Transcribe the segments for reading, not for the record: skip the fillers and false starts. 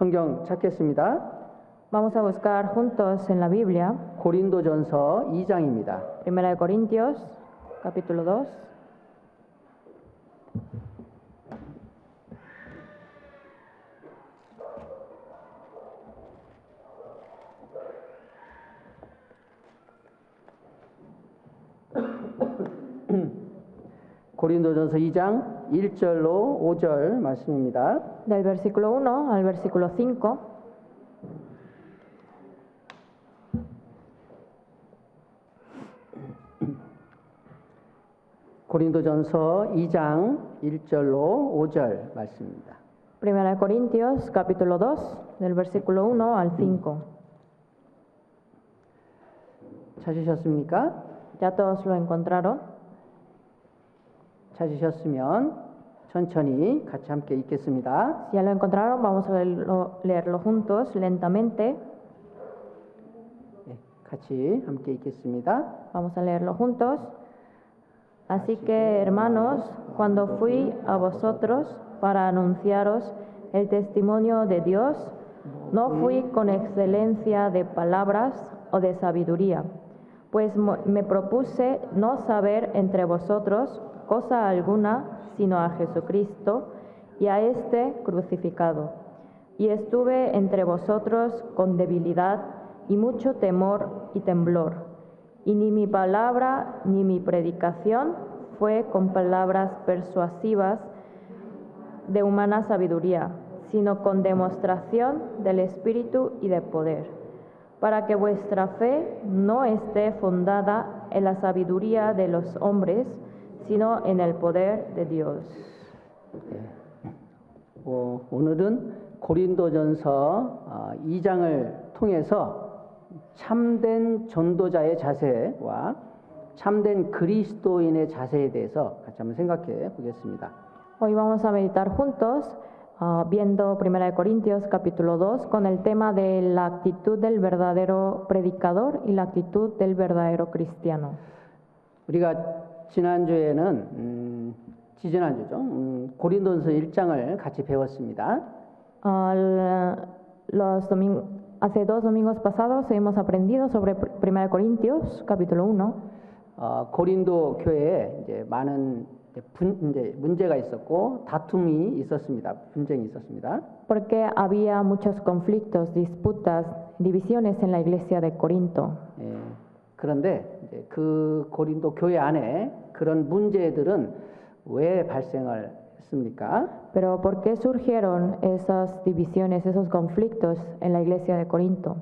성경 찾겠습니다. Vamos a buscar juntos en la Biblia, 고린도전서 2장입니다. 1 de Corintios, capítulo 2. 고린도전서 2장 1절로 5절 말씀입니다. Del versículo 1 al versículo 5. 고린도전서 2장 1절로 5절 말씀입니다. 1 de Corintios, capítulo 2, del versículo 1 al 5. 찾으셨습니까? ¿Ya todos lo encontraron? 찾으셨으면 천천히 같이 함께 읽겠습니다. Si ya lo encontraron, vamos a leerlo juntos, lentamente. 네, 같이 함께 읽겠습니다. Vamos a leerlo juntos. Así que, hermanos, cuando fui a vosotros para anunciaros el testimonio de Dios, no fui con excelencia de palabras o de sabiduría, pues me propuse no saber entre vosotros cosa alguna sino a Jesucristo y a este crucificado. Y estuve entre vosotros con debilidad y mucho temor y temblor. Y ni mi palabra ni mi predicación fue con palabras persuasivas de humana sabiduría, sino con demostración del Espíritu y de poder, para que vuestra fe no esté fundada en la sabiduría de los hombres, sino en el poder de Dios. 오늘은 고린도전서 2장을 통해서 참된 전도자의 자세와 참된 그리스도인의 자세에 대해서 같이 한번 생각해 보겠습니다. Hoy vamos a meditar juntos viendo 1 de Corintios capítulo 2 con el tema de la actitud del verdadero predicador y la actitud del verdadero cristiano. 우리가 지난주에는 지지난주죠. 고린도전서 1장을 같이 배웠습니다. Hace 2 domingos pasados hemos aprendido sobre 1 de Corintios capítulo 1. 고린도 교회에 이제 많은 문제가 있었고 다툼이 있었습니다. 분쟁이 있었습니다. Porque había muchos conflictos, disputas, divisiones en la iglesia de Corinto. 그런데 이제 그 고린도 교회 안에 그런 문제들은 왜 발생을 했습니까? Pero ¿por qué surgieron esas divisiones, esos conflictos en la iglesia de Corinto?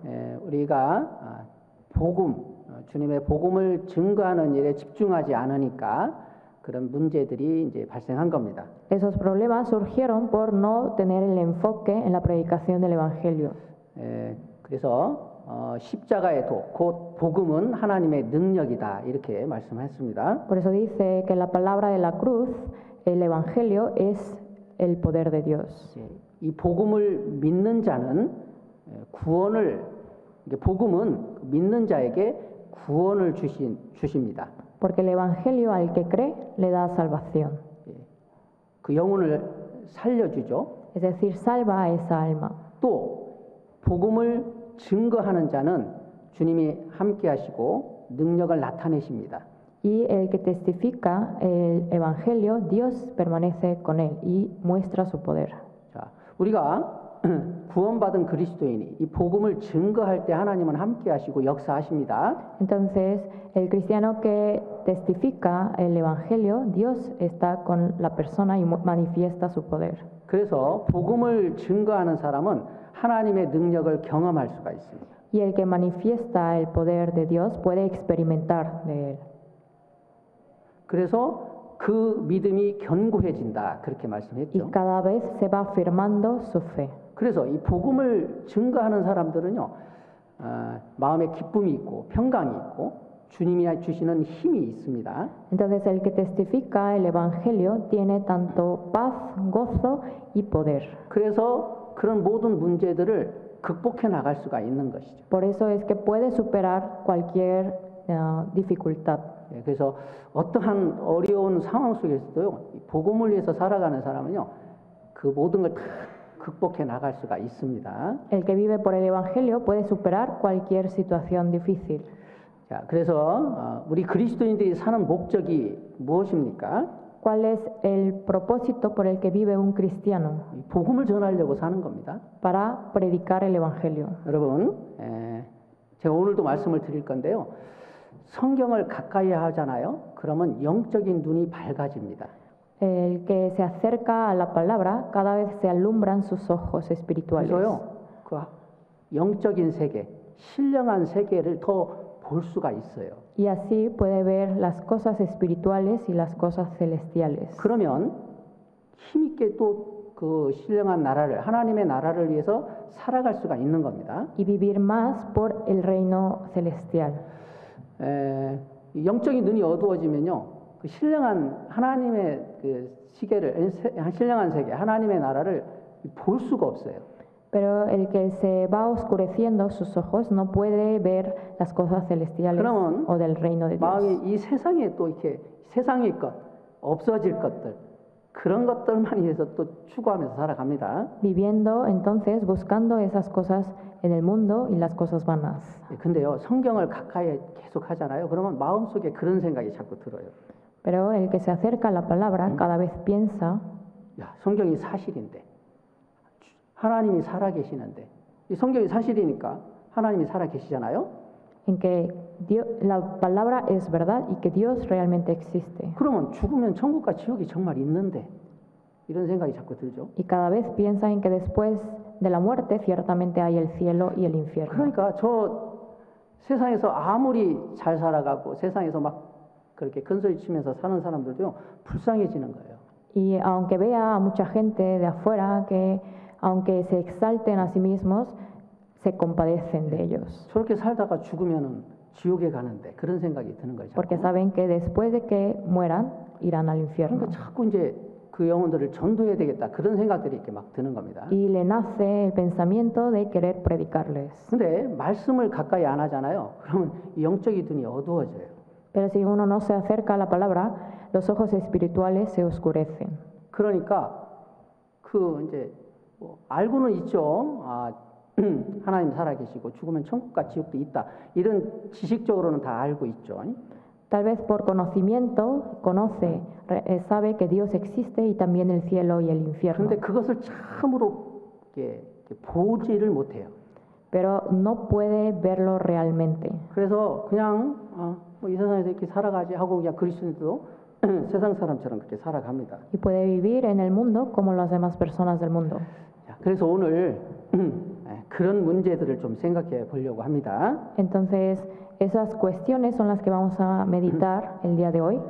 우리가 주님의 복음을 증거하는 일에 집중하지 않으니까 그런 문제들이 이제 발생한 겁니다. Esos problemas surgieron por no tener el enfoque en la predicación del evangelio. 그래서 십자가의 도, 곧 복음은 하나님의 능력이다 이렇게 말씀했습니다. Por eso dice que la palabra de la cruz, el evangelio es el poder de Dios. 이 복음을 믿는 자는 복음은 믿는 자에게 구원을 주십니다. Porque el evangelio al que cree le da salvación. 그 영혼을 살려주죠. Es decir, salva a esa alma. 또 복음을 증거하는 자는 주님이 함께 하시고 능력을 나타내십니다. Y el que testifica el evangelio, Dios permanece con él y muestra su poder. 자, 우리가 구원받은 그리스도인이 이 복음을 증거할 때 하나님은 함께 하시고 역사하십니다. Entonces, el cristiano que testifica el evangelio, Dios está con la persona y manifiesta su poder. 그래서 복음을 증거하는 사람은 하나님의 능력을 경험할 수가 있습니다. Y el que manifiesta el poder de Dios puede experimentar de él. 그래서 그 믿음이 견고해진다 그렇게 Y 말씀했죠. cada vez se va afirmando su fe. 그래서 이 복음을 증거하는 사람들은요, 마음에 기쁨이 있고 평강이 있고 주님이 주시는 힘이 있습니다. Entonces, el que testifica el evangelio tiene tanto paz, gozo y poder. 그래서 그런 모든 문제들을 극복해 나갈 수가 있는 것이죠. Por eso es que puede superar cualquier dificultad. 그래서 어떠한 어려운 상황 속에서도요, 복음을 위해서 살아가는 사람은요, 그 모든 걸 다 극복해 나갈 수가 있습니다. El que vive por el Evangelio puede superar cualquier situación difícil. 자, 그래서 우리 그리스도인들이 사는 목적이 무엇입니까? ¿Cuál es el propósito por el que vive un cristiano? 복음을 전하려고 사는 겁니다. Para predicar el Evangelio. 여러분, 제가 오늘도 말씀을 드릴 건데요. 성경을 가까이 하잖아요. 그러면 영적인 눈이 밝아집니다. El que se acerca a la palabra, cada vez se alumbran sus ojos espirituales. 그래서요, 그 영적인 세계, 신령한 세계를 더 볼 수가 있어요. Y así puede ver las cosas espirituales y las cosas celestiales. 그러면 힘있게 또 그 신령한 나라를, 하나님의 나라를 위해서 살아갈 수가 있는 겁니다. Y vivir más por el reino celestial. 영적인 눈이 어두워지면요, 그 신령한 하나님의 그 시계를, 신령한 세계, 하나님의 나라를 볼 수가 없어요. Pero el que se va oscureciendo sus ojos no puede ver las cosas celestiales 그러면 o del reino de Dios. 마음이 이 세상에 또 이렇게 세상의 것, 없어질 것들, 그런 것들만 위해서 또 추구하면서 살아갑니다. Viviendo entonces buscando esas cosas en el mundo y las cosas vanas. 근데요, 성경을 가까이 계속 하잖아요. 그러면 마음속에 그런 생각이 자꾸 들어요. Pero el que se acerca a la palabra cada vez piensa, 야, 성경이 사실인데, 하나님이 살아계시는데, 이 성경이 사실이니까 하나님이 살아계시잖아요. en que la palabra es verdad y que Dios realmente existe. 그러면 죽으면 천국과 지옥이 정말 있는데, 이런 생각이 자꾸 들죠. Y cada vez piensa en que después de la muerte ciertamente hay el cielo y el infierno. 그러니까 저 세상에서 아무리 잘 살아가고 세상에서 막 그렇게 큰 소리 치면서 사는 사람들도요, 불쌍해지는 거예요. Y aunque vea a mucha gente de afuera que aunque se exalten a sí mismos, se compadecen de ellos. 저렇게 살다가 죽으면은 지옥에 가는데 그런 생각이 드는 거죠. Porque saben que después de que mueran irán al infierno. 그러니까 자꾸 이제 그 영혼들을 전도해야 되겠다 그런 생각들이 이렇게 막 드는 겁니다. Y le nace el pensamiento de querer predicarles. 근데 말씀을 가까이 안 하잖아요. 그러면 이 영적인 눈이 어두워져요. Pero si uno no se acerca a la palabra, los ojos espirituales se oscurecen. 그러니까 그 이제 뭐 알고는 있죠. 하나님 살아계시고 죽으면 천국과 지옥도 있다. 이런 지식적으로는 다 알고 있죠. Tal vez por conocimiento sabe que Dios existe y también el cielo y el infierno. 그런데 그것을 참으로 이렇게 보지를 못해요. Pero no puede verlo realmente. 그래서 그냥 이 세상에서 이렇게 살아가지 하고 그냥 그리스도인도 세상 사람처럼 그렇게 살아갑니다. Y puede vivir en el mundo como las demás personas del mundo. 자, 그래서 오늘 그런 문제들을 좀 생각해 보려고 합니다. Entonces, esas cuestiones son las que vamos a meditar el día de hoy.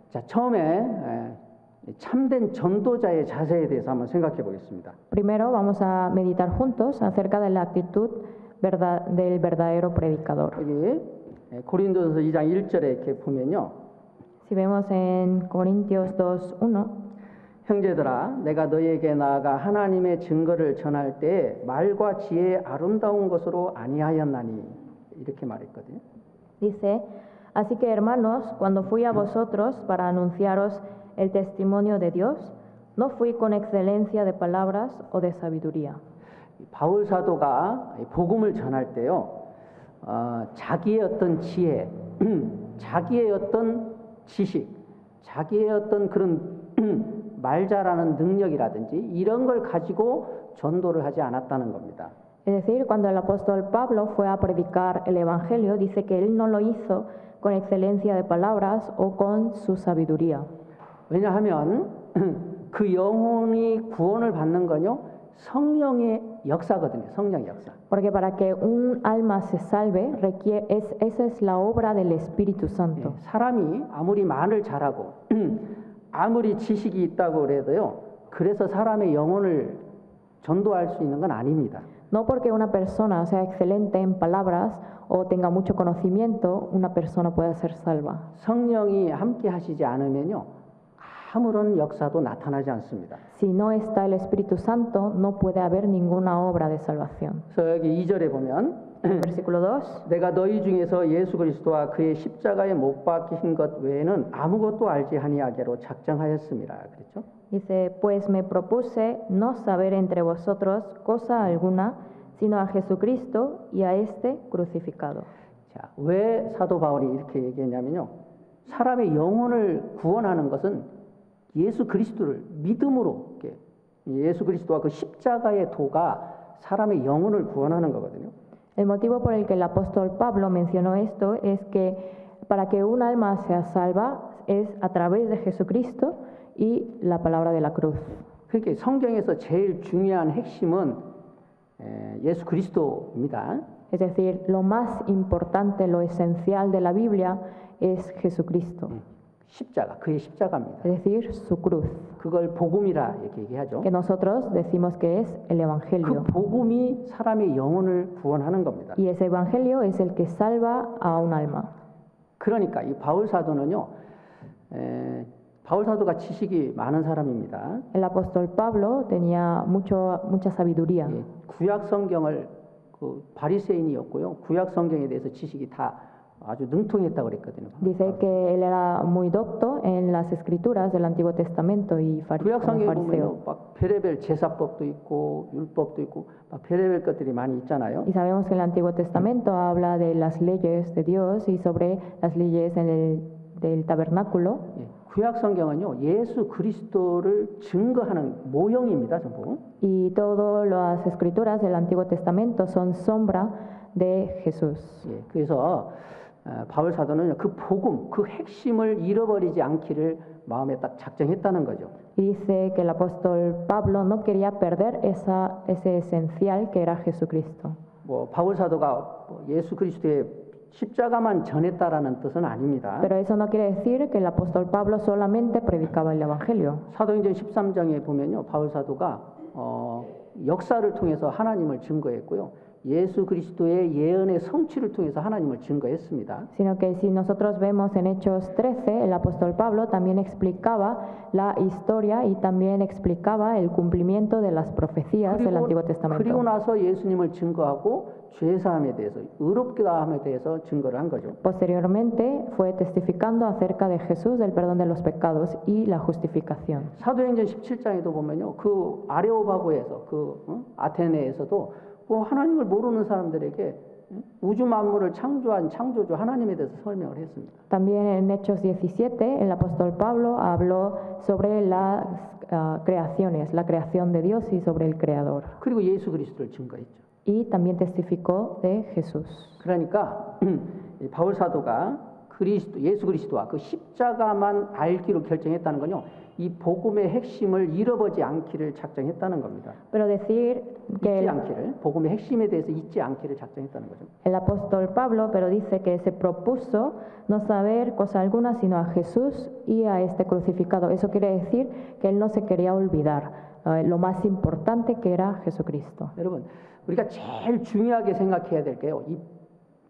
자, 처음에 참된 전도자의 자세에 대해서 한번 생각해 보겠습니다. Primero vamos a meditar juntos acerca de la actitud del verdadero predicador. 여기 고린도전서 2장 1절에 이렇게 보면요. Si vemos en Corintios 2:1, 형제들아, 내가 너희에게 나아가 하나님의 증거를 전할 때 말과 지혜의 아름다운 것으로 아니하였나니 이렇게 말했거든요. dice, así que hermanos, cuando fui a vosotros para anunciaros el testimonio de Dios, no fui con excelencia de palabras o de sabiduría. 바울 사도가 복음을 전할 때요, 자기의 어떤 지혜, 자기의 어떤 지식, 자기의 어떤 그런 말 잘하는 능력이라든지 이런 걸 가지고 전도를 하지 않았다는 겁니다. Es decir, cuando el apóstol Pablo fue a predicar el Evangelio, dice que él no lo hizo con excelencia de palabras o con su sabiduría. 왜냐하면 그 영혼이 구원을 받는 건요, 성령의 역사거든요. 성령의 역사. Porque para que un alma se salve, esa es la obra del Espíritu Santo. 사람이 아무리 말을 잘하고 아무리 지식이 있다고 그래도요, 그래서 사람의 영혼을 전도할 수 있는 건 아닙니다. No porque una persona sea excelente en palabras o tenga mucho conocimiento, una persona pueda ser salva. 성령이 함께 하시지 않으면요, 아무런 역사도 나타나지 않습니다. Si no está el Espíritu Santo, no puede haber ninguna obra de salvación. 그래서 여기 2절에 보면 Versículo 2. 내가 너희 중에서 예수 그리스도와 그의 십자가에 못 박히신 것 외에는 아무것도 알지 아니하기로 작정하였습니다. 그렇죠? Dice, pues me propuse no saber entre vosotros cosa alguna, sino a Jesucristo y a este crucificado. 자, 왜 사도 바울이 이렇게 얘기했냐면요. 사람의 영혼을 구원하는 것은 예수 그리스도를 믿음으로 이렇게 예수 그리스도와 그 십자가의 도가 사람의 영혼을 구원하는 거거든요. El motivo por el que el apóstol Pablo mencionó esto es que para que un alma sea salva es a través de Jesucristo y la palabra de la cruz. 그러니까 성경에서 제일 중요한 핵심은 예수 그리스도입니다. Es decir, lo más importante, lo esencial de la Biblia es Jesucristo, 십자가, 그의 십자가입니다. es decir, su cruz, 그걸 복음이라 이렇게 얘기하죠. que nosotros decimos que es el 그 Evangelio. 복음이 사람의 영혼을 구원하는 겁니다. Y ese Evangelio es el que salva a un alma. 그러니까 이 바울 사도는요, 바울 사도가 지식이 많은 사람입니다. El apóstol Pablo tenía mucha sabiduría. 예, 구약 성경을 그 바리새인이었고요. 구약 성경에 대해서 지식이 다 아주 능통했다고 그랬거든요. Dice que él era muy docto en las escrituras del Antiguo Testamento y 구약 como 성경에 fariseo. 보면요, 막 별의별 제사법도 있고 율법도 있고 막 별의별 것들이 많이 있잖아요. Y sabemos que el Antiguo Testamento habla de las leyes de Dios y sobre las leyes del tabernáculo. 예, 구약 성경은요, 예수 그리스도를 증거하는 모형입니다, 전부. Y todas las escrituras del Antiguo Testamento son sombra de Jesús. 예, 그래서 바울 사도는 그 복음, 그 핵심을 잃어버리지 않기를 마음에 딱 작정했다는 거죠. Y dice que el apóstol Pablo no quería perder ese esencial que era Jesucristo. 뭐 바울 사도가 예수 그리스도의 십자가만 전했다라는 뜻은 아닙니다. Pero eso no quiere decir que el apóstol Pablo solamente predicaba el Evangelio. 사도행전 13장에 보면요, 바울 사도가 역사를 통해서 하나님을 증거했고요. 예수 그리스도의 예언의 성취를 통해서 하나님을 증거했습니다. Sino que si nosotros vemos en Hechos 13, el apóstol Pablo también explicaba la historia y también explicaba el cumplimiento de las profecías del Antiguo 그리고 Testamento. 나서 예수님을 증거하고 죄사함에 대해서, 의롭다함에 대해서 증거를 한 거죠. Posteriormente fue testificando acerca de Jesús, del perdón de los pecados y la justificación. 사도행전 17장에도 보면요, 그 아레오바고에서 아테네에서도 하나님을 모르는 사람들에게 우주 만물을 창조한 창조주 하나님에 대해서 설명을 했습니다. También en Hechos 17, el apóstol Pablo habló sobre las creaciones, la creación de Dios y sobre el Creador. 그리고 예수 그리스도를 증거했죠. Y también testificó de Jesús. 그러니까 이 바울 사도가 예수 그리스도와 그 십자가만 알기로 결정했다는 건요, 이 복음의 핵심을 잃어버리지 않기를 작정했다는 겁니다. Pero decir que 잊지 않기를, 복음의 핵심에 대해서 잊지 않기를 작정했다는 거죠. el apóstol Pablo, pero dice que se propuso no saber cosa alguna sino a Jesús y a este crucificado. Eso quiere decir que él no se quería olvidar lo más importante que era Jesucristo. 여러분, 우리가 제일 중요하게 생각해야 될 게요, 이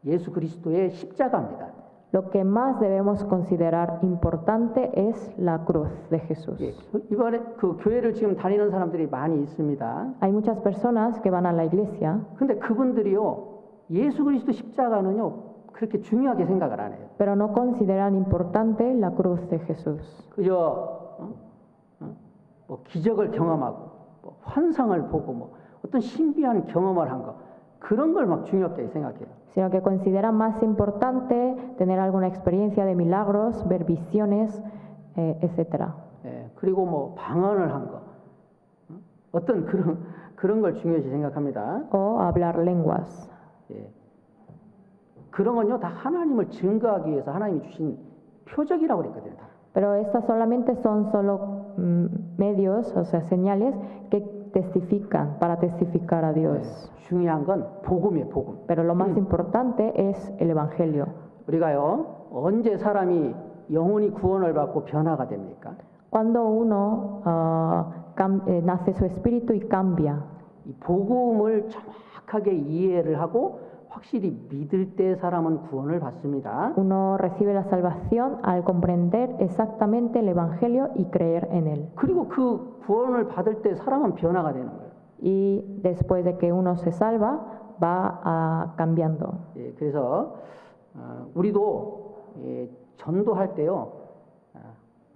예수 그리스도의 십자가입니다. Lo que más debemos considerar importante es la cruz de Jesús. 예, 이번에 그 교회를 지금 다니는 사람들이 많이 있습니다. Hay muchas personas que van a la iglesia, 근데 그분들이요, 예수 그리스도 십자가는요, 그렇게 중요하게 생각을 안 해요. pero no consideran importante la cruz de Jesús. 그저 뭐 기적을 경험하고 뭐 환상을 보고 뭐 어떤 신비한 경험을 한 거, 그런 걸 막 중요하게 생각해요. Sino que consideran más importante tener alguna experiencia de milagros, ver visiones, etc. 예, 그리고 뭐 방언을 한 거, 어떤 그런 걸 중요시 생각합니다. O hablar lenguas. 예, 그런 건요 다 하나님을 증거하기 위해서 하나님이 주신 표적이라고 그랬거든요. 다. Pero estas solamente son solo medios, o sea, señales que testifican, para testificar a Dios. 예, 중요한 건 복음이에요, 복음. Pero lo más importante es el Evangelio. 우리가요 언제 사람이 영혼이 구원을 받고 변화가 됩니까? Cuando uno nace su espíritu y cambia. 이 복음을 정확하게 이해를 하고 확실히 믿을 때 사람은 구원을 받습니다. Uno recibe la salvación al comprender exactamente el Evangelio y creer en él. 그리고 그 구원을 받을 때 사람은 변화가 되는 거예요. Y después de que uno se salva, va cambiando. 예, 그래서 우리도 전도할 때요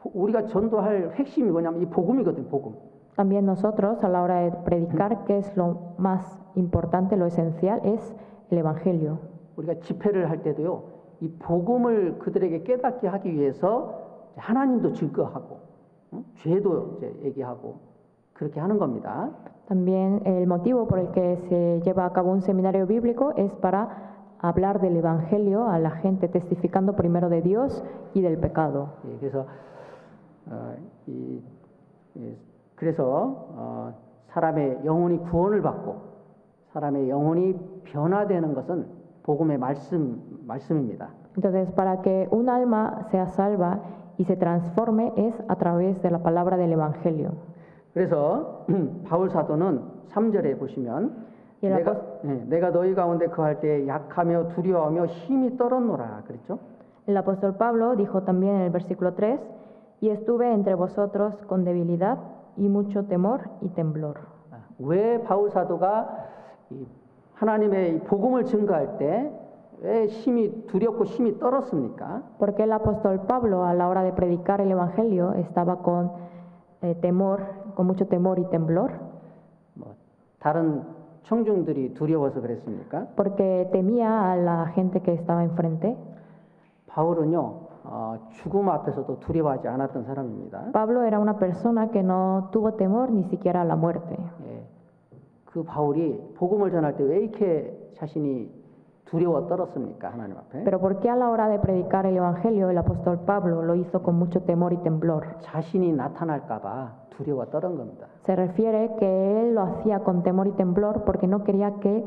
우리가 전도할 핵심이 뭐냐면 이 복음이거든, 복음. También nosotros a la hora de predicar, ¿qué es lo más importante, lo esencial? Es el Evangelio. 우리가 집회를 할 때도요, 이 복음을 그들에게 깨닫게 하기 위해서 하나님도 증거하고, 죄도 이제 얘기하고 그렇게 하는 겁니다. También el motivo por el que se lleva a cabo un seminario bíblico es para hablar del Evangelio a la gente, testificando primero de Dios y del pecado. 예, 그래서 그래서 사람의 영혼이 구원을 받고 사람의 영혼이 변화되는 것은 복음의 말씀입니다. Entonces, para que un alma sea salva y se transforme es a través de la palabra del Evangelio. 그래서 바울 사도는 3절에 보시면 예, 내가 너희 가운데 거할 때 약하며 두려워하며 힘이 떨었노라 그랬죠? El apóstol Pablo dijo también en el versículo 3, y estuve entre vosotros con debilidad y mucho temor y temblor. 왜 바울 사도가 하나님의 복음을 증거할 때 왜 힘이 두렵고 힘이 떨었습니까? Porque el apóstol Pablo a la hora de predicar el evangelio estaba con temor, con mucho temor y temblor. 뭐 다른 청중들이 두려워서 그랬습니까? Porque temía a la gente que estaba enfrente. 바울은요 죽음 앞에서도 두려워하지 않았던 사람입니다. Pablo era una persona que no tuvo temor ni siquiera a la muerte. 예, 그 바울이 복음을 전할 때 왜 이렇게 자신이 두려워 떨었습니까? 하나님 앞에. Pero ¿por qué a la hora de predicar el evangelio el apóstol Pablo lo hizo con mucho temor y temblor? 자신이 나타날까봐 두려워 떨은 겁니다. Se refiere que él lo hacía con temor y temblor porque no quería que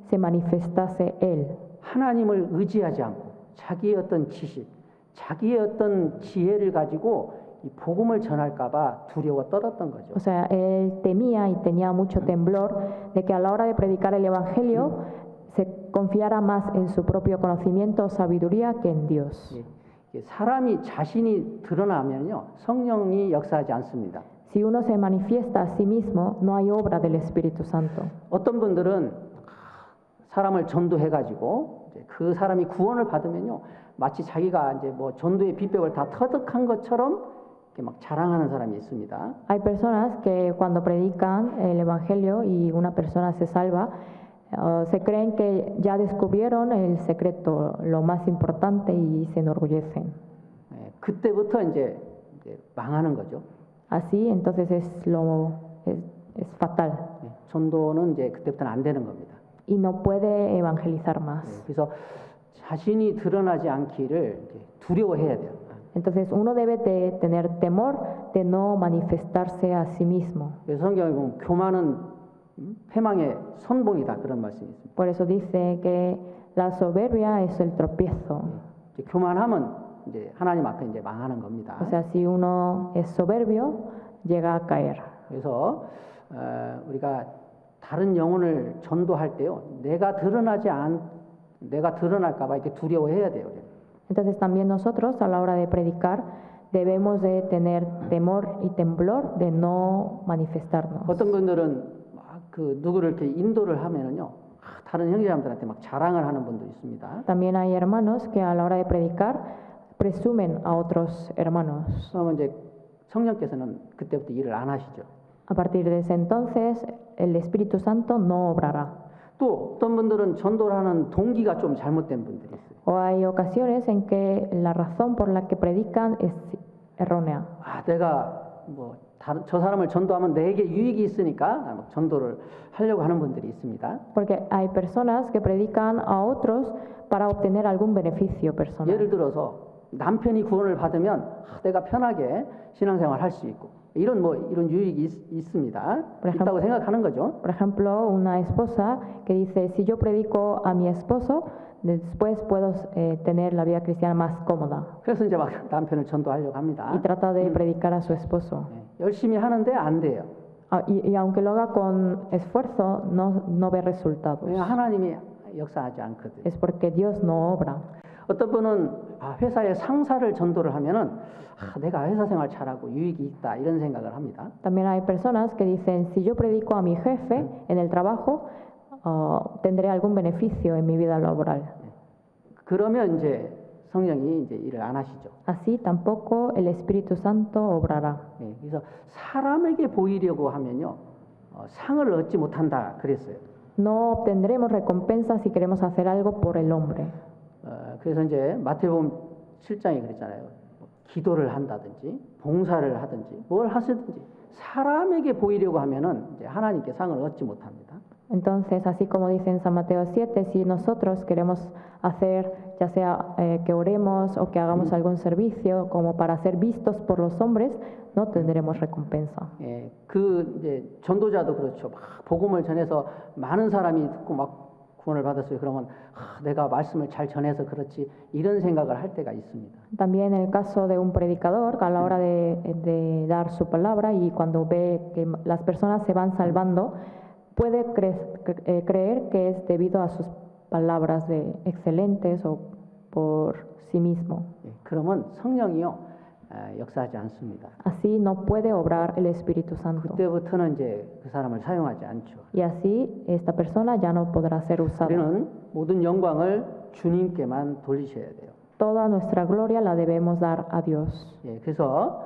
se manifestase él. 하나님을 의지하지 않고 자기의 어떤 지식, 자기의 어떤 지혜를 가지고 이 복음을 전할까봐 두려워 떨었던 거죠. O sea, él temía y tenía mucho temblor de que a la hora de predicar el evangelio se confiara más en su propio conocimiento o sabiduría que en Dios. 예, 사람이 자신이 드러나면요 성령이 역사하지 않습니다. Si uno se manifiesta a sí mismo, no hay obra del Espíritu Santo. 어떤 분들은 사람을 전도해가지고 그 사람이 구원을 받으면요 마치 자기가 이제 뭐 전도의 비법을 다 터득한 것처럼 이렇게 막 자랑하는 사람이 있습니다. Hay personas que cuando predican el evangelio y una persona se salva, se creen que ya descubrieron el secreto, lo más importante y se enorgullecen. 예, 그때부터 이제 망하는 거죠. Así, entonces es fatal 예, 전도는 이제 그때부터는 안 되는 겁니다. y no puede evangelizar más. 예, 그래서 자신이 드러나지 않기를 두려워해야 돼요. Entonces uno debe de tener temor de no manifestarse a sí mismo. 그래서 성경에 보면 교만은 패망의 선봉이다 그런 말씀이 있습니다. Por eso dice que la soberbia es el tropiezo. 이제 교만하면 이제 하나님 앞에 이제 망하는 겁니다. O sea, si uno es soberbio, llega a caer. 그래서 우리가 다른 영혼을 전도할 때요, 내가 드러날까봐 이렇게 두려워해야 돼요. Entonces también nosotros a la hora de predicar debemos de tener temor y temblor de no manifestarnos. 어떤 분들은 막 그 누구를 이렇게 인도를 하면은요, 다른 형제자매들한테 막 자랑을 하는 분도 있습니다. También hay hermanos que a la hora de predicar presumen a otros hermanos. 그러면 이제 성령께서는 그때부터 일을 안 하시죠. A partir de ese entonces el Espíritu Santo no obrará. 또 어떤 분들은 전도를 하는 동기가 좀 잘못된 분들이 있어요. O hay ocasiones en que la razón por la que predican es errónea. 내가 뭐 저 사람을 전도하면 내게 유익이 있으니까 막 전도를 하려고 하는 분들이 있습니다. Porque hay personas que predican a otros para obtener algún beneficio personal. 예를 들어서 남편이 구원을 받으면 내가 편하게 신앙생활 할 수 있고 이런 유익이 있습니다. 있다고 생각하는 거죠. Por ejemplo, una esposa que dice si yo predico a mi esposo después puedo tener la vida cristiana más cómoda. 그래서 이제 막 남편을 전도하려고 합니다. Y trata de predicar a su esposo. 열심히 하는데 안 돼요. Y aunque lo haga con esfuerzo, no ve resultados. 하나님이 역사하지 않거든. Es porque Dios no obra. 어떤 분은 회사의 상사를 전도를 하면은 내가 회사 생활 잘하고 유익이 있다 이런 생각을 합니다. También hay personas que dicen si yo predico a mi jefe en el trabajo tendré algún beneficio en mi vida laboral. 그러면 이제 성령이 이제 일을 안 하시죠. Así tampoco el Espíritu Santo obrará. 예, 그래서 사람에게 보이려고 하면요, 상을 얻지 못한다 그랬어요. No obtendremos recompensa si queremos hacer algo por el hombre. 그래서 이제 마태복음 7장에 그랬잖아요. 기도를 한다든지 봉사를 하든지 뭘 하시든지 사람에게 보이려고 하면은 이제 하나님께 상을 얻지 못합니다. Entonces, así como dice en San Mateo 7, si nosotros queremos hacer, ya sea que oremos o que hagamos algún servicio como para ser vistos por los hombres, no tendremos recompensa. 예, 그 이제 전도자도 그렇죠. 막 복음을 전해서 많은 사람이 듣고 막 구원을 받았어요. 그러면 내가 말씀을 잘 전해서 그렇지 이런 생각을 할 때가 있습니다. También en el caso de un predicador, a la hora de dar su palabra y cuando ve que las personas se van salvando, puede creer que es debido a sus palabras de excelentes o por sí mismo. 예, 그러면 성령이요 역사하지 않습니다. Así no puede obrar el Espíritu Santo. 그때부터는 이제 그 사람을 사용하지 않죠. Y así esta persona ya no podrá ser usada. 우리는 모든 영광을 주님께만 돌리셔야 돼요. Toda nuestra gloria la debemos dar a Dios. 예, 그래서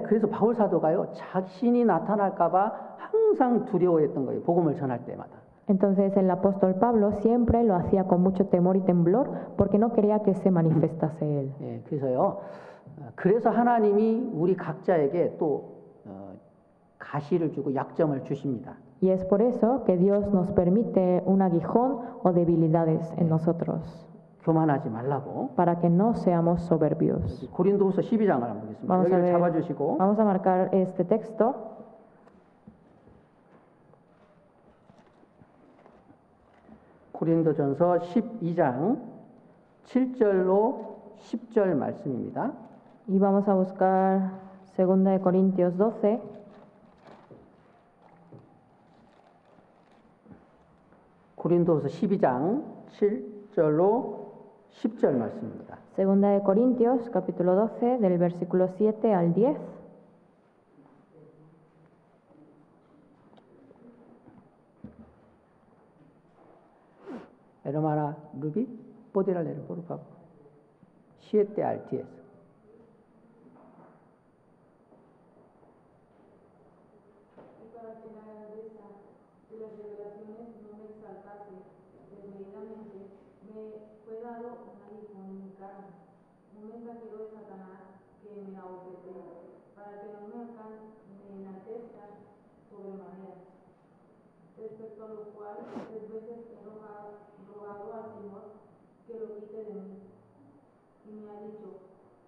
그래서 바울 사도가요 자신이 나타날까봐 항상 두려워했던 거예요. 복음을 전할 때마다. Entonces el apóstol Pablo siempre lo hacía con mucho temor y temblor porque no quería que se manifestase él. 예, 그래서요. 그래서 하나님이 우리 각자에게 또 가시를 주고 약점을 주십니다. Y es por eso que Dios nos permite un aguijón o debilidades en nosotros, 교만하지 말라고. para que no seamos soberbios. 고린도후서 12장을 한번 보겠습니다. Vamos a 여기를 ver, 잡아주시고 vamos a marcar este texto. 고린도전서 12장 7절로 10절 말씀입니다. Y vamos a buscar 2 de Corintios 12, 고린도서 12장 7절로 10절 말씀입니다. 2 de Corintios capítulo 12 del versículo 7 al 10. Hermana Ruby, ¿podría leer por favor? 7 al 10. Un mensajero de Satanás que me abofeté, para que no me enaltezca sobremanera. Respecto a lo cual, 3 veces he rogado al Señor que lo quite de mí. Y me ha dicho,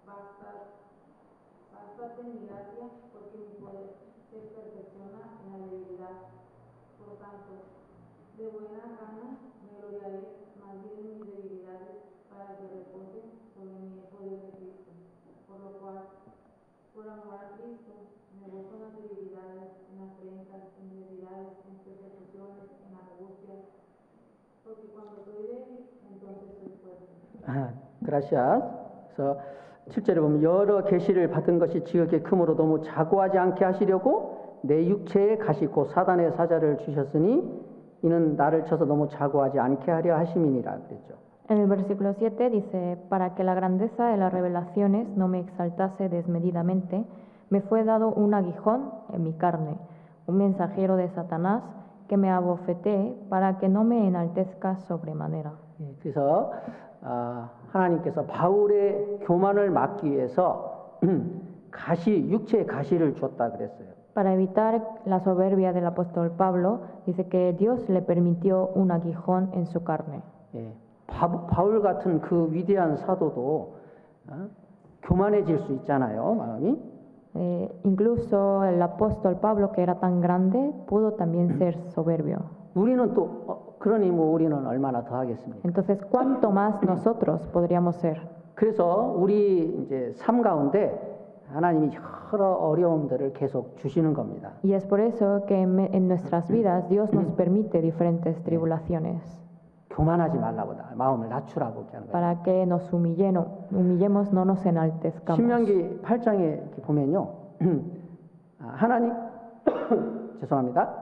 bástate mi gracia, porque mi poder se perfecciona en la debilidad. Por tanto, de buena gana me gloriaré más bien en mis debilidades, para que repose sobre mí el poder de Cristo. Por lo cual, por amor a Cristo, me gozo en las debilidades, en afrentas, en necesidades, en persecuciones, en angustias, porque cuando soy débil, entonces soy fuerte. gracias. 그래서 7절에 보면 여러 계시를 받은 것이 지극히 크므로 너무 자고하지 않게 하시려고 내 육체에 가시 곧 사단의 사자를 주셨으니 이는 나를 쳐서 너무 자고하지 않게 하려 하심이니라 그랬죠. En el versículo 7 dice, para que la grandeza de las revelaciones no me exaltase desmedidamente, me fue dado un aguijón en mi carne, un mensajero de Satanás que me abofeté para que no me enaltezca sobremanera. 그래서 하나님께서 바울의 교만을 막기 위해서 육체의 가시를 줬다 그랬어요. Para evitar la soberbia del apóstol Pablo, dice que Dios le permitió un aguijón en su carne. 예, 바울 같은 그 위대한 사도도 교만해질 수 있잖아요, 마음이. Incluso el apóstol Pablo, que era tan grande, pudo también ser soberbio. 우리는 또 그러니 우리는 얼마나 더 하겠습니까? Entonces, ¿cuánto más nosotros podríamos ser? 그래서 우리 이제 삶 가운데 하나님이 여러 어려움들을 계속 주시는 겁니다. Y es por eso que en nuestras vidas Dios nos permite diferentes tribulaciones, 교만하지 말라고 마음을 낮추라고 하는 거예요. para que nos humillemos, no nos enaltezcamos. 신명기 8장에 이렇게 보면요. 하나님 죄송합니다.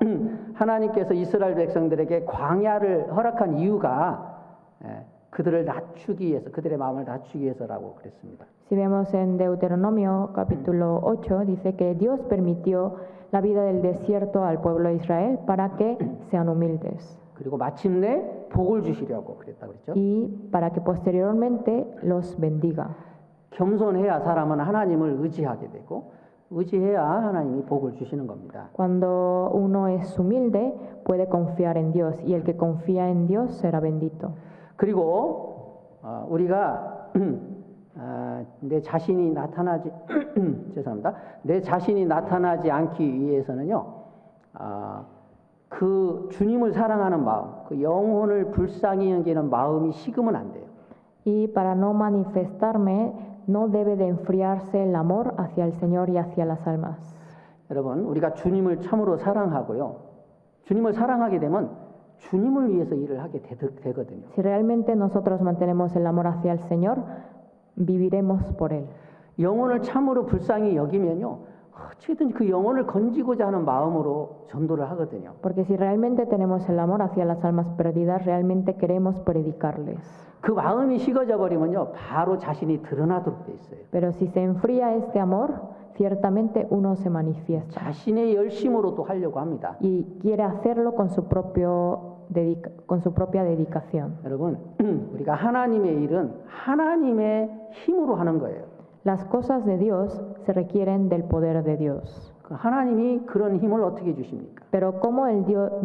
하나님께서 이스라엘 백성들에게 광야를 허락한 이유가 그들을 낮추기 위해서, 그들의 마음을 낮추기 위해서라고 그랬습니다. Si vemos en Deuteronomio capítulo 8, dice que Dios permitió la vida del desierto al pueblo de Israel para que sean humildes 그리고 마침내 복을 주시려고 그랬다고 그랬죠. y para que posteriormente los bendiga. 겸손해야 사람은 하나님을 의지하게 되고 의지해야 하나님이 복을 주시는 겁니다. Cuando uno es humilde, puede confiar en Dios y el que confía en Dios será bendito. 그리고 우리가 내 자신이 나타나지 죄송합니다. 내 자신이 나타나지 않기 위해서는요. 그 주님을 사랑하는 마음, 그 영혼을 불쌍히 여기는 마음이 식으면 안 돼요. Y para no manifestarme, no debe de enfriarse el amor hacia el Señor y hacia las almas. 여러분, 우리가 주님을 참으로 사랑하고요. 주님을 사랑하게 되면 주님을 위해서 일을 하게 되거든요. Si realmente nosotros mantenemos el amor hacia el Señor, viviremos por Él. 영혼을 참으로 불쌍히 여기면요. 어떻게든지 그 영혼을 건지고자 하는 마음으로 전도를 하거든요. Porque si realmente tenemos el amor hacia las almas perdidas, realmente queremos predicarles. 그 마음이 식어져 버리면요. 바로 자신이 드러나도록 돼 있어요. Pero si se enfría este amor, ciertamente uno se manifiesta 자신의 열심으로 또 하려고 합니다. y quiere hacerlo con su propia dedicación. 여러분, 우리가 하나님의 일은 하나님의 힘으로 하는 거예요. Las cosas de Dios se requieren del poder de Dios. 그 하나님이 그런 힘을 어떻게 주십니까? Pero ¿cómo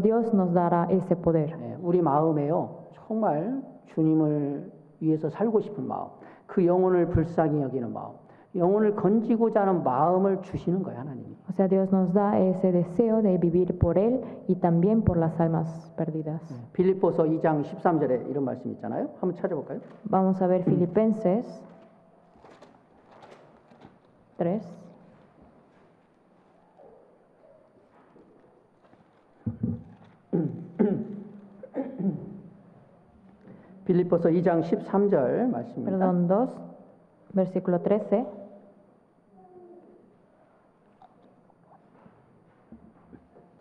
Dios nos dará ese poder? 우리 마음에요. 정말 주님을 위해서 살고 싶은 마음, 그 영혼을 불쌍히 여기는 마음, 영혼을 건지고자 하는 마음을 주시는 거예요, 하나님이. O sea, Dios nos da ese deseo de vivir por Él y también por las almas perdidas. 빌립보서 2장 13절에 이런 말씀 있잖아요. 한번 찾아볼까요? Vamos a ver Filipenses 3. 빌립보서 2장 13절 말씀입니다. Perdón, 2, versículo 13.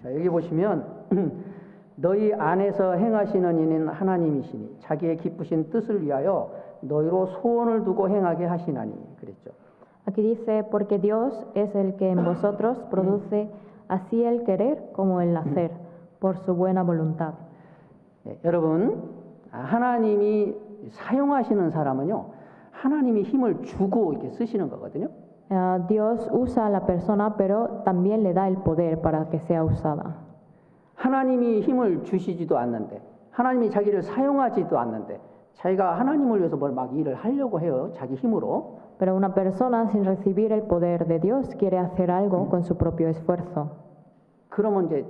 자, 여기 보시면 너희 안에서 행하시는 이는 하나님이시니 자기의 기쁘신 뜻을 위하여 너희로 소원을 두고 행하게 하시나니 그랬죠. Aquí dice, porque Dios es el que en vosotros produce así el querer como el hacer, por su buena voluntad. 여러분, 하나님이 사용하시는 사람은요, 하나님이 힘을 주고 이렇게 쓰시는 거거든요. Dios usa a la persona, pero también le da el poder para que sea usada. 하나님이 힘을 주시지도 않는데, 하나님이 자기를 사용하지도 않는데, 자기가 하나님을 위해서 뭘 막 일을 하려고 해요, 자기 힘으로. Pero una persona sin recibir el poder de Dios quiere hacer algo con su propio esfuerzo. 그러면 이제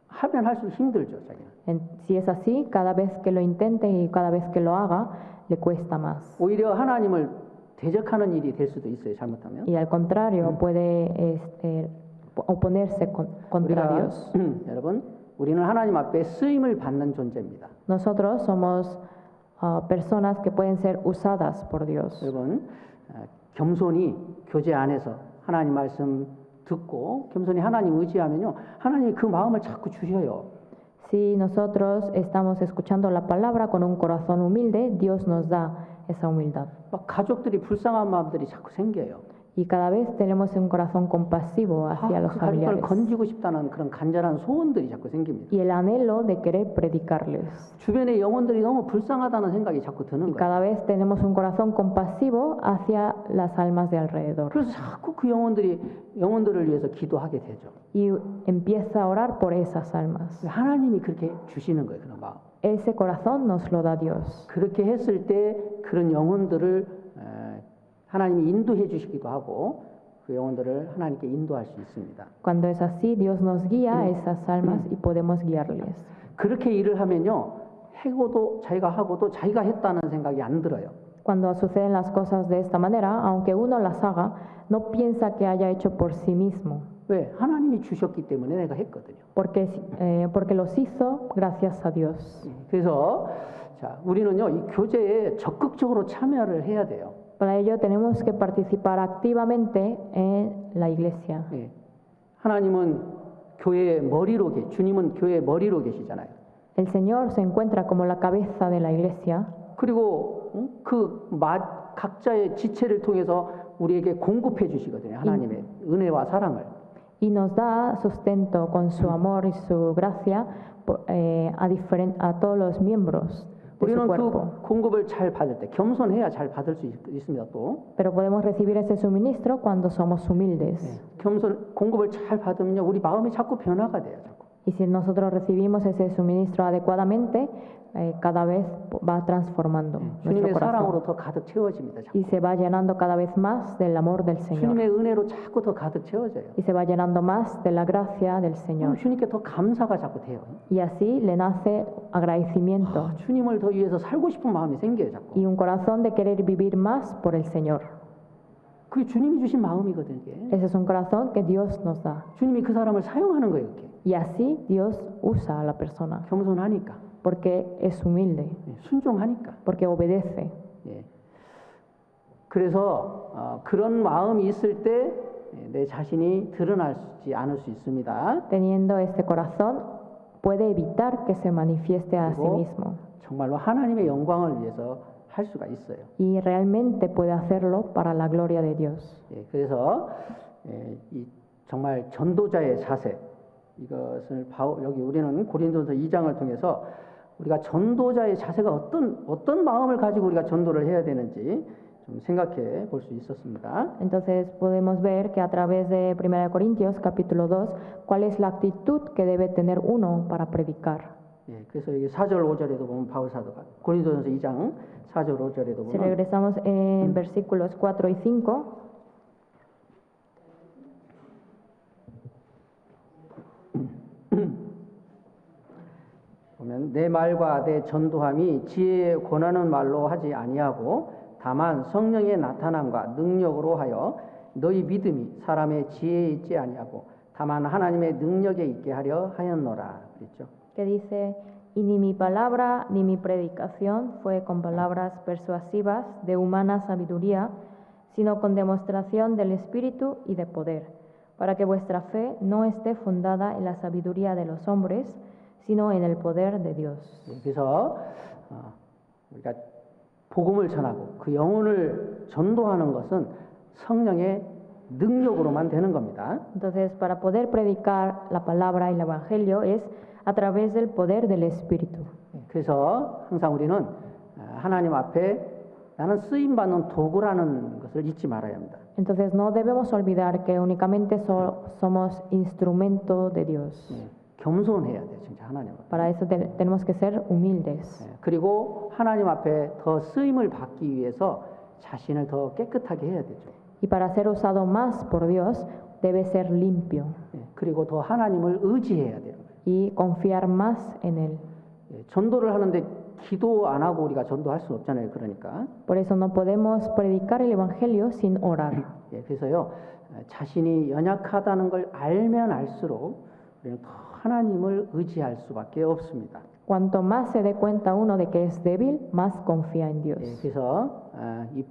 하면 할수록 힘들죠, 자기는. Si es así, cada vez que lo intente y cada vez que lo haga, le cuesta más. 오히려 하나님을 대적하는 일이 될 수도 있어요, 잘못하면. Y al contrario, puede oponerse contra Dios. 여러분, 우리는 하나님 앞에 쓰임을 받는 존재입니다. Nosotros somos personas que pueden ser usadas por Dios. 여러분, 겸손히 교제 안에서 하나님 말씀 듣고 겸손히 하나님 의지하면요, 하나님이 그 마음을 자꾸 주셔요. Si nosotros estamos escuchando la palabra con un corazón humilde, Dios nos da esa humildad. 막 가족들이 불쌍한 마음들이 자꾸 생겨요. Y cada vez tenemos un corazón compasivo hacia los 그 가족들을 familiares. 건지고 싶다는 그런 간절한 소원들이 자꾸 생깁니다. Y el anhelo de querer predicarles. 주변의 영혼들이 너무 불쌍하다는 생각이 자꾸 드는 Y 거예요. cada vez tenemos un corazón compasivo hacia las almas de alrededor. 그래서 자꾸 그 영혼들을 위해서 기도하게 되죠. Y empieza a orar por esas almas. 하나님이 그렇게 주시는 거예요, 그런 마음. Ese corazón nos lo da Dios. 그렇게 했을 때 그런 영혼들을 하나님이 인도해 주시기도 하고 그 영혼들을 하나님께 인도할 수 있습니다. Cuando es así, Dios nos guía a esas almas y podemos guiarles. 그렇게 일을 하면요, 해고도 자기가 하고도 자기가 했다는 생각이 안 들어요. Cuando suceden las cosas de esta manera, aunque uno las haga, no piensa que haya hecho por sí mismo, 왜? 하나님이 주셨기 때문에 내가 했거든요. porque los hizo gracias a Dios. 그래서 자, 우리는요, 이 교제에 적극적으로 참여를 해야 돼요. Para ello tenemos que participar activamente en la iglesia. 예. 하나님은 교회의 주님은 교회의 머리로 계시잖아요. El Señor se encuentra como la cabeza de la iglesia. 그리고 각자의 지체를 통해서 우리에게 공급해 주시거든요. 하나님의 은혜와 사랑을. Y nos da sustento con su amor y su gracia a todos los miembros de su 우리는 cuerpo. 그 공급을 잘 받을 때 겸손해야 잘 받을 수 있습니다. 또 Pero podemos recibir ese suministro cuando somos humildes. 공급을 잘 받으면요, 우리 마음이 자꾸 변화가 돼요. 자꾸. Y si nosotros recibimos ese suministro adecuadamente, cada vez va transformando nuestro 주님의 사랑으로 corazón 더 가득 채워집니다. 자꾸. y se va llenando cada vez más del amor del Señor 주님의 은혜로 자꾸 더 가득 채워져요. y se va llenando más de la gracia del Señor. 주님께 더 감사가 자꾸 돼요. Y así le nace agradecimiento 주님을 더 위해서 살고 싶은 마음이 생겨요. 자꾸. y un corazón de querer vivir más por el Señor. 그게 주님이 주신 마음이거든요. 이게. Ese es un corazón que Dios nos da. 주님이 그 사람을 사용하는 거예요. 이렇게. Y así Dios usa a la persona 겸손하니까, porque es humilde, 순종하니까. porque obedece. 예. 그래서 그런 마음이 있을 때 내 자신이 드러나지 않을 수 있습니다. Teniendo este corazón, puede evitar que se manifieste a sí 그리고 mismo. 정말로 하나님의 영광을 위해서 할 수가 있어요. Y realmente puede hacerlo para la gloria de Dios. 예, 그래서 이 정말 전도자의 자세, 이것을 여기 우리는 고린도서 2장을 통해서 우리가 전도자의 자세가 어떤 마음을 가지고 우리가 전도를 해야 되는지 좀 생각해 볼 수 있었습니다. Entonces podemos ver que a través de 1 Corintios capítulo 2, cuál es la actitud que debe tener uno para predicar. 예, 그래서 여기 4절 5절에도 보면 바울 사도가 고린도전서 2장 4절 5절에도 Si 보면 regresamos en versículos 4 y 5, 보면 내 말과 내 전도함이 지혜에 권하는 말로 하지 아니하고 다만 성령의 나타남과 능력으로 하여 너희 믿음이 사람의 지혜에 있지 아니하고 다만 하나님의 능력에 있게 하려 하였노라 그랬죠. que dice, y ni mi palabra ni mi predicación fue con palabras persuasivas de humana sabiduría, sino con demostración del Espíritu y de poder, para que vuestra fe no esté fundada en la sabiduría de los hombres, sino en el poder de Dios. 그래서 우리가 복음을 전하고 그 영혼을 전도하는 것은 성령의 능력으로만 되는 겁니다. Entonces, para poder predicar la palabra y el Evangelio es a través del poder del Espíritu. 그래서 항상 우리는 하나님 앞에 나는 쓰임 받는 도구라는 것을 잊지 말아야 합니다. Entonces, no debemos olvidar que únicamente somos instrumento de Dios. 겸손해야 돼, 진짜 하나님 앞에. Para eso tenemos que ser humildes. 그리고 하나님 앞에 더 쓰임을 받기 위해서 자신을 더 깨끗하게 해야 되죠. Y para ser usado más por Dios, debe ser limpio 그리고 더 하나님을 의지해야 돼요. y confiar más en Él. 전도를 하는데 기도 안 하고 우리가 전도할 수 없잖아요. 그러니까. Por eso no podemos predicar el Evangelio sin orar. 그래서요, 자신이 연약하다는 걸 알면 알수록 우리는 더 하나님을 의지할 수밖에 없습니다. Cuanto más se dé cuenta uno de que es débil, más confía en Dios. 그래서 이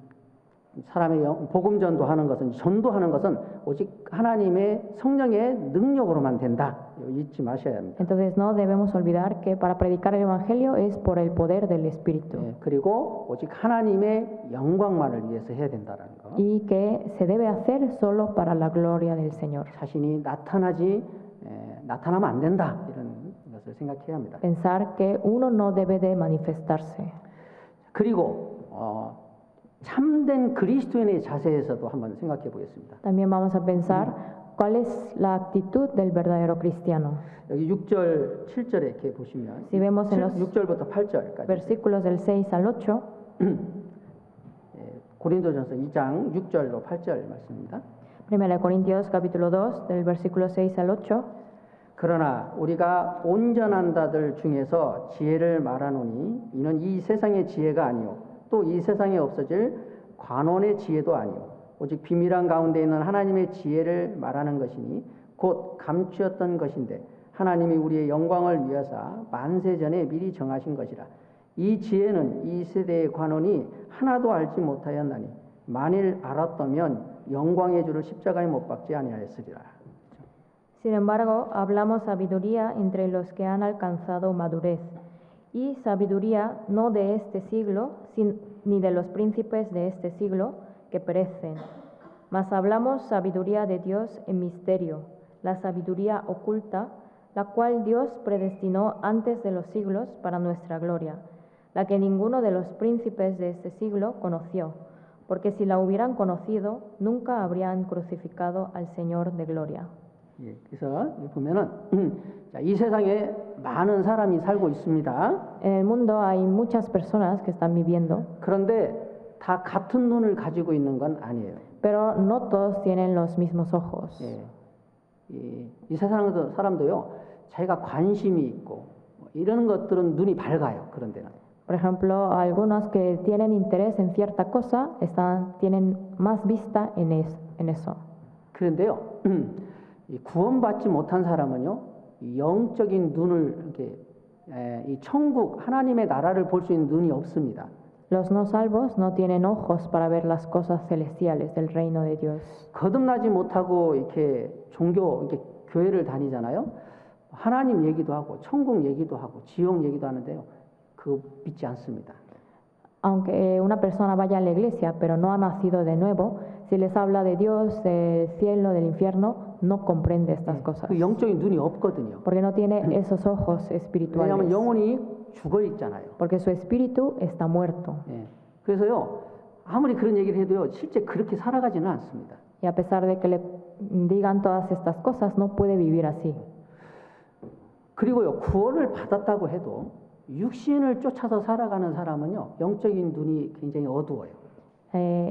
사람의 복음 전도하는 것은 전도하는 것은 오직 하나님의 성령의 능력으로만 된다. 잊지 마셔야 합니다. Entonces no debemos olvidar que para predicar el Evangelio es por el poder del Espíritu. 그리고 오직 하나님의 영광만을 위해서 해야 된다라는 거. Y que se debe hacer solo para la gloria del Señor. 자신이 나타나면 안 된다. 이런 것을 생각해야 합니다. Pensar que uno no debe de manifestarse. 그리고 참된 그리스도인의 자세에서도 한번 생각해 보겠습니다. También vamos a pensar cuál es la actitud del verdadero cristiano. 여기 6절, 7절에 이렇게 보시면 Si vemos en los 6절부터 8절까지 versículos del 6 al 8, 고린도전서 2장 6절로 8절 말씀입니다. 1 Corintios capítulo 2 del versículo 6 al 8. 그러나 우리가 온전한다들 중에서 지혜를 말하노니 이는 이 세상의 지혜가 아니요 또 이 세상에 없어질 관원의 지혜도 아니요 오직 비밀한 가운데 있는 하나님의 지혜를 말하는 것이니 곧 감추었던 것인데 하나님이 우리의 영광을 위하사 만세 전에 미리 정하신 것이라. 이 지혜는 이 세대의 관원이 하나도 알지 못하였나니 만일 알았다면 영광의 주를 십자가에 못 박지 아니하였으리라. Sin embargo, hablamos sabiduría entre los que han alcanzado madurez y sabiduría no de este siglo, ni de los príncipes de este siglo que perecen. Mas hablamos sabiduría de Dios en misterio, la sabiduría oculta, la cual Dios predestinó antes de los siglos para nuestra gloria, la que ninguno de los príncipes de este siglo conoció, porque si la hubieran conocido, nunca habrían crucificado al Señor de gloria. 예, 그래서 여기 보면은 자, 이 세상에 많은 사람이 살고 있습니다. En el mundo hay muchas personas que están viviendo, 그런데 다 같은 눈을 가지고 있는 건 아니에요. pero no todos tienen los mismos ojos. 예, 이 세상 사람도요, 자기가 관심이 있고 이런 것들은 눈이 밝아요. 그런 데는. Por ejemplo, algunos que tienen interés en cierta cosa tienen más vista en eso. 그런데요, 이 구원받지 못한 사람은요, 이 영적인 눈을 이렇게 이 천국 하나님의 나라를 볼 수 있는 눈이 없습니다. Los no salvos no tienen ojos para ver las cosas celestiales del reino de Dios. 거듭나지 못하고 이렇게 이렇게 교회를 다니잖아요. 하나님 얘기도 하고 천국 얘기도 하고 지옥 얘기도 하는데요, 그거 믿지 않습니다. Aunque una persona vaya a la iglesia, pero no ha nacido de nuevo, si les habla de Dios, del cielo, del infierno, no comprende estas cosas. 그 영적인 눈이 없거든요. Porque no tiene esos ojos espirituales. 왜냐하면 영혼이 죽어 있잖아요. Porque su espíritu está muerto. 예. 그래서요, 아무리 그런 얘기를 해도요, 실제 그렇게 살아가지는 않습니다. Y a pesar de que le digan todas estas cosas, no puede vivir así. 그리고요, 구원을 받았다고 해도 육신을 쫓아서 살아가는 사람은요, 영적인 눈이 굉장히 어두워요.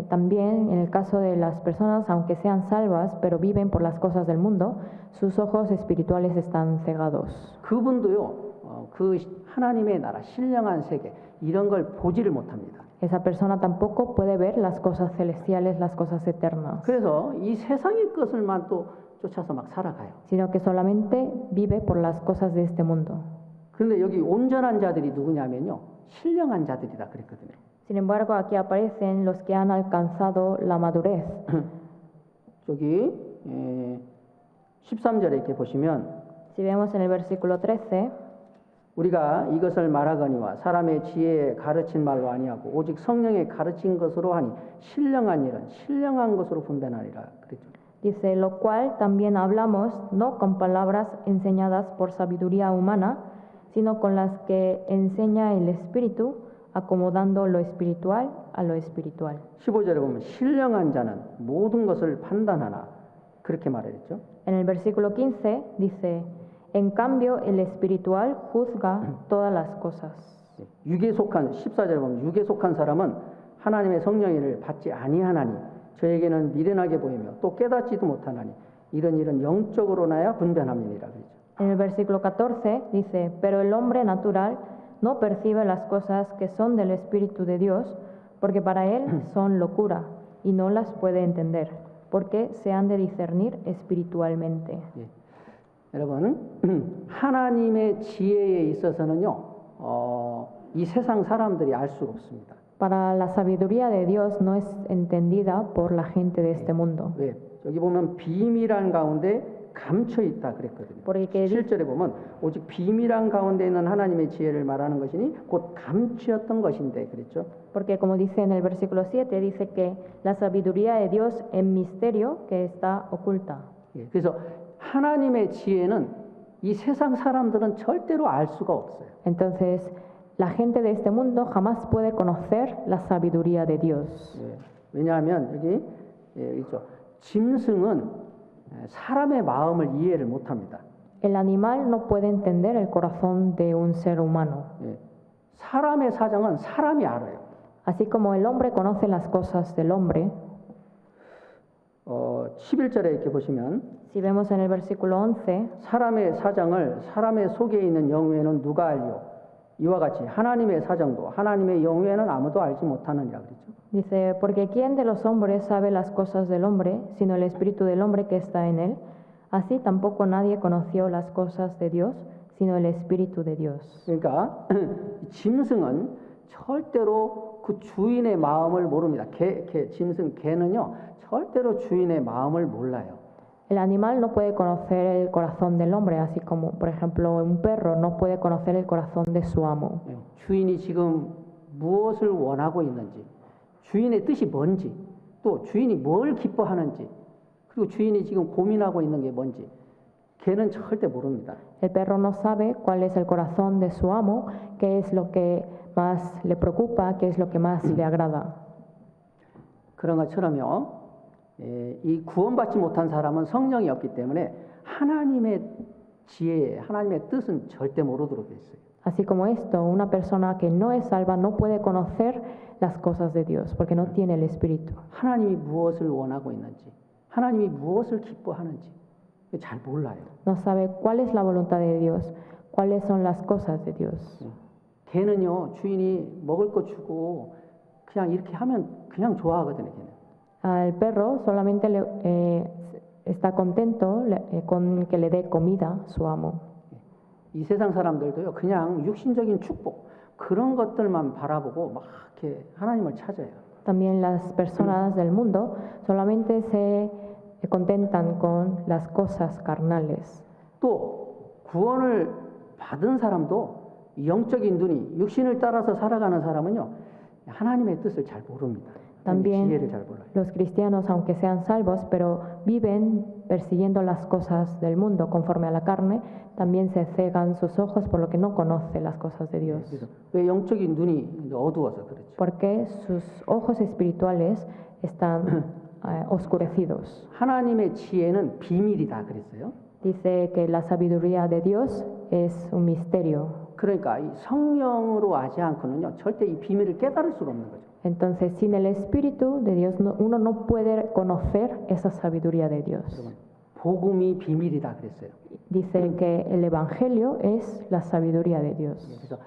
También en el caso de las personas, aunque sean salvas, pero viven por las cosas del mundo, sus ojos espirituales están cegados. 그분도요, 그 하나님의 나라, 신령한 세계 이런 걸 보지를 못합니다. Esa persona tampoco puede ver las cosas celestiales, las cosas eternas, 그래서 이 세상의 것을만 또 쫓아서 막 살아가요. sino que solamente vive por las cosas de este mundo. 그런데 여기 온전한 자들이 누구냐면요, 신령한 자들이다 그랬거든요. Sin embargo, aquí aparecen los que han alcanzado la madurez. 저기 13절에 이렇게 보시면 Si vemos en el versículo 13, 우리가 이것을 말하거니와 사람의 지혜에 가르친 말로 아니하고 오직 성령의 가르친 것으로 하니 신령한 일은 신령한 것으로 분별하리라 그랬죠. dice, lo cual también hablamos, no con palabras enseñadas por sabiduría humana, sino con las que enseña el Espíritu, acomodando lo espiritual a lo espiritual. 15절에 보면 신령한 자는 모든 것을 판단하나 그렇게 말했죠. En el versículo 15 dice, en cambio el espiritual juzga todas las cosas. 육에 속한 14절에 보면 육에 속한 사람은 하나님의 성령을 받지 아니하나니 저에게는 미련하게 보이며 또 깨닫지도 못하나니 이런 일은 영적으로나야 분별함이니라 그랬죠. En el versículo 14 dice, pero el hombre natural no percibe las cosas que son del Espíritu de Dios, porque para él son locura, y no las puede entender, porque se han de discernir espiritualmente. 예. 여러분, 하나님의 지혜에 있어서는요, 이 세상 사람들이 알 수가 없습니다. Para la sabiduría de Dios no es entendida por la gente de este mundo. 왜? 여기 보면 비밀한 가운데 감춰 있다 그랬거든요. Porque 7절에 보면 오직 비밀한 가운데 있는 하나님의 지혜를 말하는 것이니 곧 감추었던 것인데 그랬죠. Porque como dice en el versículo 7, dice que la sabiduría de Dios en misterio que está oculta. 예, 그래서 하나님의 지혜는 이 세상 사람들은 절대로 알 수가 없어요. Entonces, la gente de este mundo jamás puede conocer la sabiduría de Dios. 예, 왜냐하면 여기 있죠. 짐승은 사람의 마음을 이해를 못합니다. El animal no puede entender el corazón de un ser humano. 예, 사람의 사정은 사람이 알아요. Así como el hombre conoce las cosas del hombre, 11절에 이렇게 보시면 si vemos en el versículo 11, 사람의 사정을 사람의 속에 있는 영외에는 누가 알리요? 이와 같이 하나님의 사정도 하나님의 영외에는 아무도 알지 못하느니라 그랬죠. dice, porque ¿quién de los hombres sabe las cosas del hombre, sino el espíritu del hombre que está en él? Así tampoco nadie conoció las cosas de Dios, sino el espíritu de Dios. 그러니까 짐승은 절대로 그 주인의 마음을 모릅니다. 짐승 개는요 절대로 주인의 마음을 몰라요. El animal no puede conocer el corazón del hombre, así como, por ejemplo, un perro no puede conocer el corazón de su amo. 예, 주인이 지금 무엇을 원하고 있는지, 주인의 뜻이 뭔지, 또 주인이 뭘 기뻐하는지, 그리고 주인이 지금 고민하고 있는 게 뭔지, 걔는 절대 모릅니다. El perro no sabe cuál es el corazón de su amo, qué es lo que más le preocupa, qué es lo que más le agrada. 그런 것처럼요, 이 구원받지 못한 사람은 성령이 없기 때문에 하나님의 지혜, 하나님의 뜻은 절대 모르도록 돼 있어요. Así como esto, una persona que no es salva no puede conocer las cosas de Dios porque no tiene el Espíritu. 하나님이 무엇을 원하고 있는지, 하나님이 무엇을 기뻐하는지 잘 몰라요. No sabe cuál es la voluntad de Dios, cuáles son las cosas de Dios. 걔는요, 주인이 먹을 거 주고 그냥 이렇게 하면 그냥 좋아하거든요, 걔는. Al perro solamente está contento con que le dé comida su amo. 이 세상 사람들도요, 그냥 육신적인 축복 그런 것들만 바라보고 막 이렇게 하나님을 찾아요. También las personas del mundo solamente se contentan con las cosas carnales. 또 구원을 받은 사람도 영적인 눈이 육신을 따라서 살아가는 사람은요, 하나님의 뜻을 잘 모릅니다. También 지혜를 잘 몰라요. los cristianos, aunque sean salvos, pero viven persiguiendo las cosas del mundo conforme a la carne, también se cegan sus ojos por lo que no conoce las cosas de Dios. 그래서 왜 영적인 눈이 어두워서 그렇죠. Porque sus ojos espirituales están oscurecidos. 하나님의 지혜는 비밀이다 그랬어요. Dice que la sabiduría de Dios es un misterio. 그러니까 이 성령으로 하지 않고는요, 절대 이 비밀을 깨달을 수가 없는 거죠. Entonces, sin el Espíritu de Dios, uno no puede conocer esa sabiduría de Dios. 여러분, 복음이 비밀이다 그랬어요. Dice que el Evangelio es la sabiduría de Dios. 그래서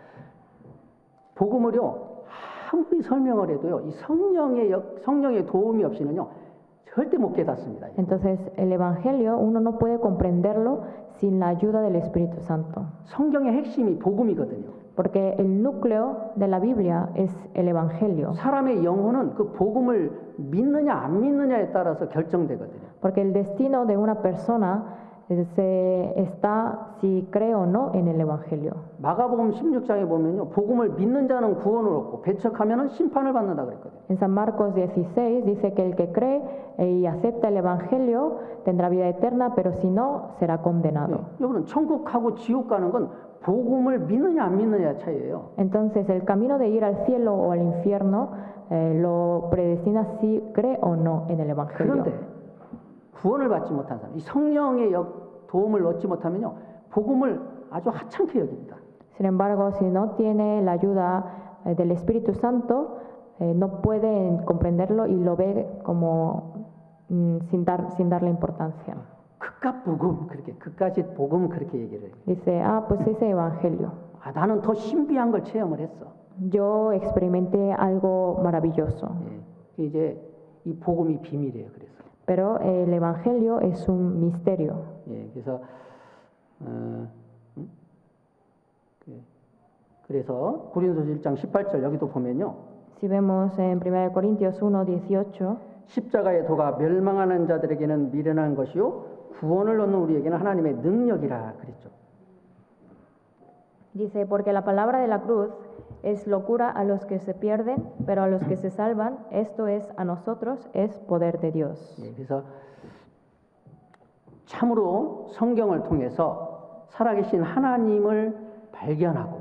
복음을요, 아무리 설명을 해도요, 이 성령의 도움이 없이는요, 절대 못 깨닫습니다. Entonces, el Evangelio uno no puede comprenderlo sin la ayuda del Espíritu Santo. 성경의 핵심이 복음이거든요. Porque el núcleo de la Biblia es el Evangelio. 사람의 영혼은 그 복음을 믿느냐 안 믿느냐에 따라서 결정되거든요. Porque el destino de una persona está si cree o no en el Evangelio. 마가복음 16장에 보면요, 복음을 믿는 자는 구원을 얻고 배척하면은 심판을 받는다 그랬거든요. En San Marcos 16 dice que el que cree y acepta el Evangelio tendrá vida eterna, pero si no, será condenado. 여러분, 천국하고 지옥 가는 건 복음을 믿느냐 안 믿느냐의 차이예요. Entonces, el camino de ir al cielo o al infierno lo predestina si cree o no en el Evangelio. 그런데 구원을 받지 못한 사람, 이 성령의 도움을 얻지 못하면요, 복음을 아주 하찮게 여깁니다. Sin embargo, si no tiene la ayuda del Espíritu Santo, no puede comprenderlo y lo ve como sin darle importancia. 그깟 복음 그렇게 그까짓 복음 그렇게 얘기를 해요. Dice, pues ese Evangelio. 나는 더 신비한 걸 체험을 했어. Yo experimenté algo maravilloso. 예, 이제 이 복음이 비밀이에요. 그래서. Pero el Evangelio es un misterio. 예, 그래서 고린도서 1장 18절 여기도 보면요. Si vemos en 1 Corintios 1:18, 십자가의 도가 멸망하는 자들에게는 미련한 것이요 구원을 얻는 우리에게는 하나님의 능력이라 그랬죠. dice, porque la palabra de la cruz es locura a los que se pierden, pero a los que se salvan, esto es a nosotros, es poder de Dios. 예, 그래서 참으로 성경을 통해서 살아계신 하나님을 발견하고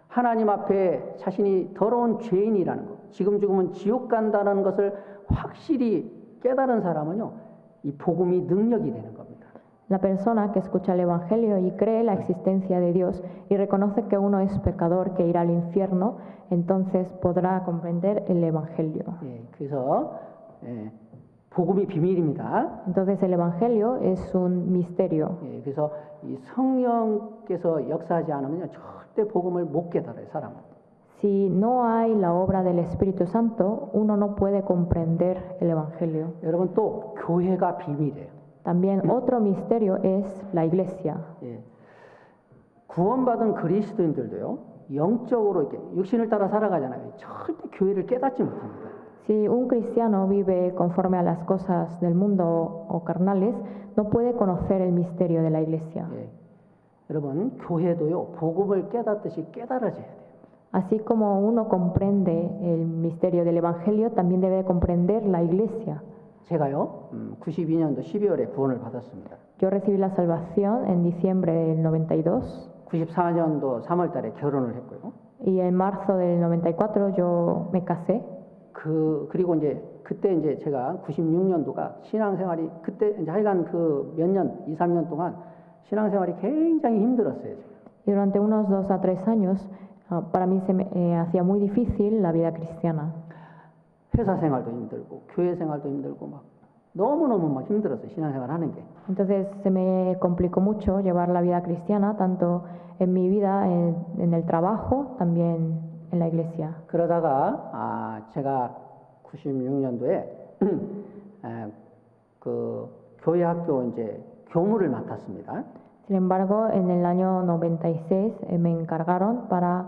하나님 앞에 자신이 더러운 죄인이라는 것, 지금 죽으면 지옥 간다는 것을 확실히 깨달은 사람은요, 이 복음이 능력이 되는 겁니다. La persona que escucha el Evangelio y cree la existencia de Dios y reconoce que uno es pecador, que irá al infierno, entonces podrá comprender el Evangelio. 예, 그래서 복음이 비밀입니다. Entonces el Evangelio es un misterio. 예, 그래서 이 성령께서 역사하지 않으면요, 절대 복음을 못 깨달아요, 사람은. Si no hay la obra del Espíritu Santo, uno no puede comprender el Evangelio. 여러분 또 교회가 비밀이에요. También otro misterio es la iglesia. 예. 구원받은 그리스도인들도요, 영적으로 이렇게 육신을 따라 살아가잖아요. 절대 교회를 깨닫지 못합니다. Si un cristiano vive conforme a las cosas del mundo o carnales, no puede conocer el misterio de la iglesia. 예. 여러분, 교회도요, 복음을 깨닫듯이 깨달아져야 돼요. Así como uno comprende el misterio del Evangelio, también debe comprender la iglesia. 제가요, 92년도 12월에 구원을 받았습니다. Yo recibí la salvación en diciembre del 92 94년도 3월 달에 결혼을 했고요. y en marzo del 94 yo me casé. 그리고 이제 그때 이제 제가 96년도가 신앙생활이 그때 이제 하여간 그 몇 년, 2, 3년 동안 신앙생활이 굉장히 힘들었어요. 제가. Y durante unos 2 a 3 años, para mí se me hacía muy difícil la vida cristiana. 회사 생활도 힘들고 교회 생활도 힘들고 막 너무너무 막 힘들었어요. 신앙생활 하는 게. Entonces se me complicó mucho llevar la vida cristiana, tanto en mi vida, en el trabajo, también en la iglesia. 그러다가 제가 96년도에 그 교회 학교 이제 교무를 맡았습니다. Sin embargo, en el año 96 me encargaron para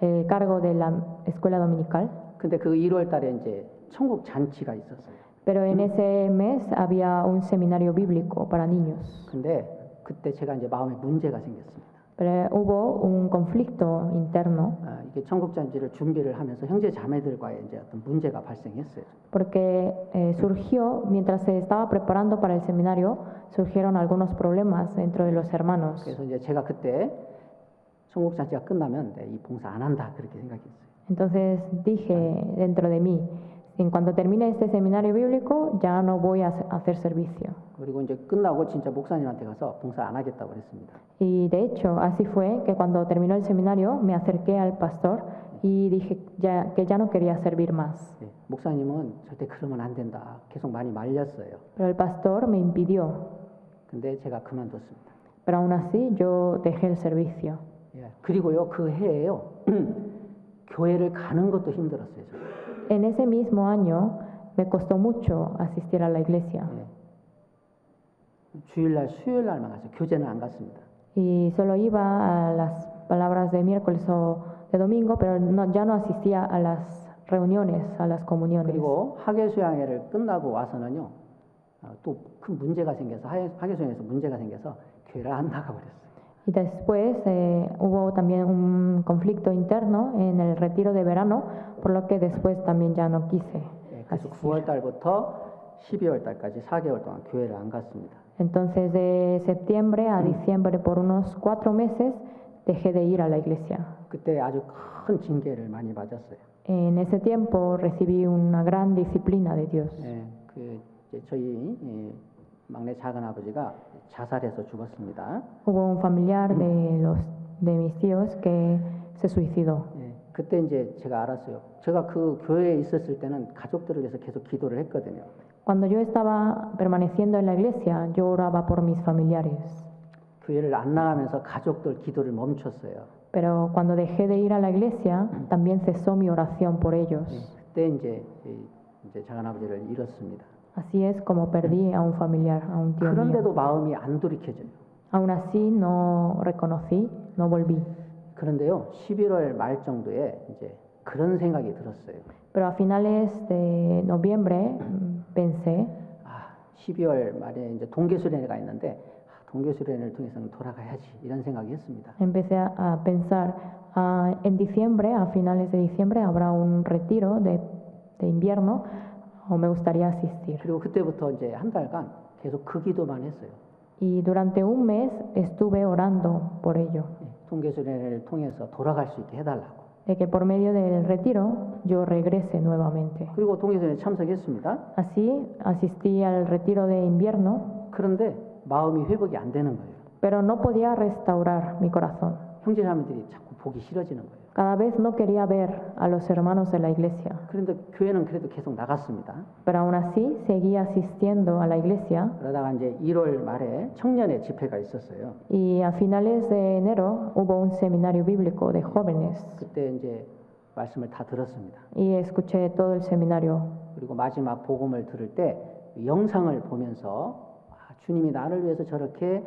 el cargo de la escuela dominical. 근데 그 1월 달에 이제 천국 잔치가 있었어요. Pero en ese mes había un seminario bíblico para niños. 근데 그때 제가 이제 마음에 문제가 생겼습니다. Pero hubo un conflicto interno 이게 천국 잔치를 준비를 하면서 형제 자매들과의 이제 어떤 문제가 발생했어요. porque surgió, mientras se estaba preparando para el seminario, surgieron algunos problemas dentro de los hermanos. 그래서 이제 제가 그때 천국 잔치가 끝나면 이 봉사 안 한다 그렇게 생각했어요. Entonces dije dentro de mí, en cuanto termine este seminario bíblico, ya no voy a hacer servicio. 그리고 이제 끝나고 진짜 목사님한테 가서 봉사 안 하겠다고 그랬습니다. Y de hecho, así fue que cuando terminó el seminario me acerqué al pastor y dije que ya no quería servir más. 예, 목사님은 절대 그러면 안 된다. 계속 많이 말렸어요. Pero el pastor me impidió, 근데 제가 그만뒀습니다. pero aún así yo dejé el servicio. 예, 그리고요 그 해에요 교회를 가는 것도 힘들었어요. 저는. En ese mismo año me costó mucho asistir a la iglesia 예. 주일날 수요일날만 갔어요. 교제는 안 갔습니다. y solo iba a las palabras de miércoles o de domingo, pero ya no asistía a las reuniones, a las comuniones. 그리고 학예수양회를 끝나고 와서는요 또 큰 문제가 생겨서 학예수양회에서 문제가 생겨서 교회를 안 나가버렸어요. Y después hubo también un conflicto interno en el retiro de verano, por lo que después también ya no quise 예, 그래서 asistir. 9월 달부터 12월 달까지 4개월 동안 교회를 안 갔습니다. Entonces de septiembre a diciembre, por unos 4 meses, dejé de ir a la iglesia. 그때 아주 큰 징계를 많이 맞았어요. En ese tiempo recibí una gran disciplina de Dios. 예, 그 이제 저희 막내 작은 아버지가 자살해서 죽었습니다. Hubo un familiar de mis tíos que se suicidó. 예, 그때 이제 제가 알았어요. 제가 그 교회에 있었을 때는 가족들을 위해서 계속 기도를 했거든요. Cuando yo estaba permaneciendo en la iglesia, yo oraba por mis familiares. 교회를 안 나가면서 가족들 기도를 멈췄어요. Pero cuando dejé de ir a la iglesia, también cesó mi oración por ellos. 그때 이제 작은 아버지를 잃었습니다. Así es como perdí a un familiar, a un tío mío. 그런데도 마음이 안 돌이켜져요. Aún así no reconocí, no volví. 그런데요, 11월 말 정도에 이제 그런 생각이 들었어요. Pero a finales de noviembre pensé, 12월 말에 이제 동계수련회가 있는데 동계수련회를 통해서는 돌아가야지 이런 생각이 했습니다. empecé a pensar, en diciembre, a finales de diciembre, habrá un retiro de invierno o me gustaría asistir. 그리고 그때부터 이제 한 달간 계속 그 기도만 했어요. Y durante un mes estuve orando por ello, 동계수련회를 통해서 돌아갈 수 있게 해달라고. de que por medio del retiro yo regrese nuevamente. 그리고 동계수련회에 참석했습니다. Así asistí al retiro de invierno, 그런데 마음이 회복이 안 되는 거예요. pero no podía restaurar mi corazón. 형제자매들이 자꾸 보기 싫어지는 거예요. Cada vez no quería ver a los hermanos de la iglesia, 그런데 교회는 그래도 계속 나갔습니다. pero aún así seguía asistiendo a la iglesia. 그러다가 이제 1월 말에 청년의 집회가 있었어요. Y a finales de enero hubo un seminario bíblico de jóvenes 그때 이제 말씀을 다 들었습니다. y escuché todo el seminario. 그리고 마지막 복음을 들을 때 영상을 보면서 주님이 나를 위해서 저렇게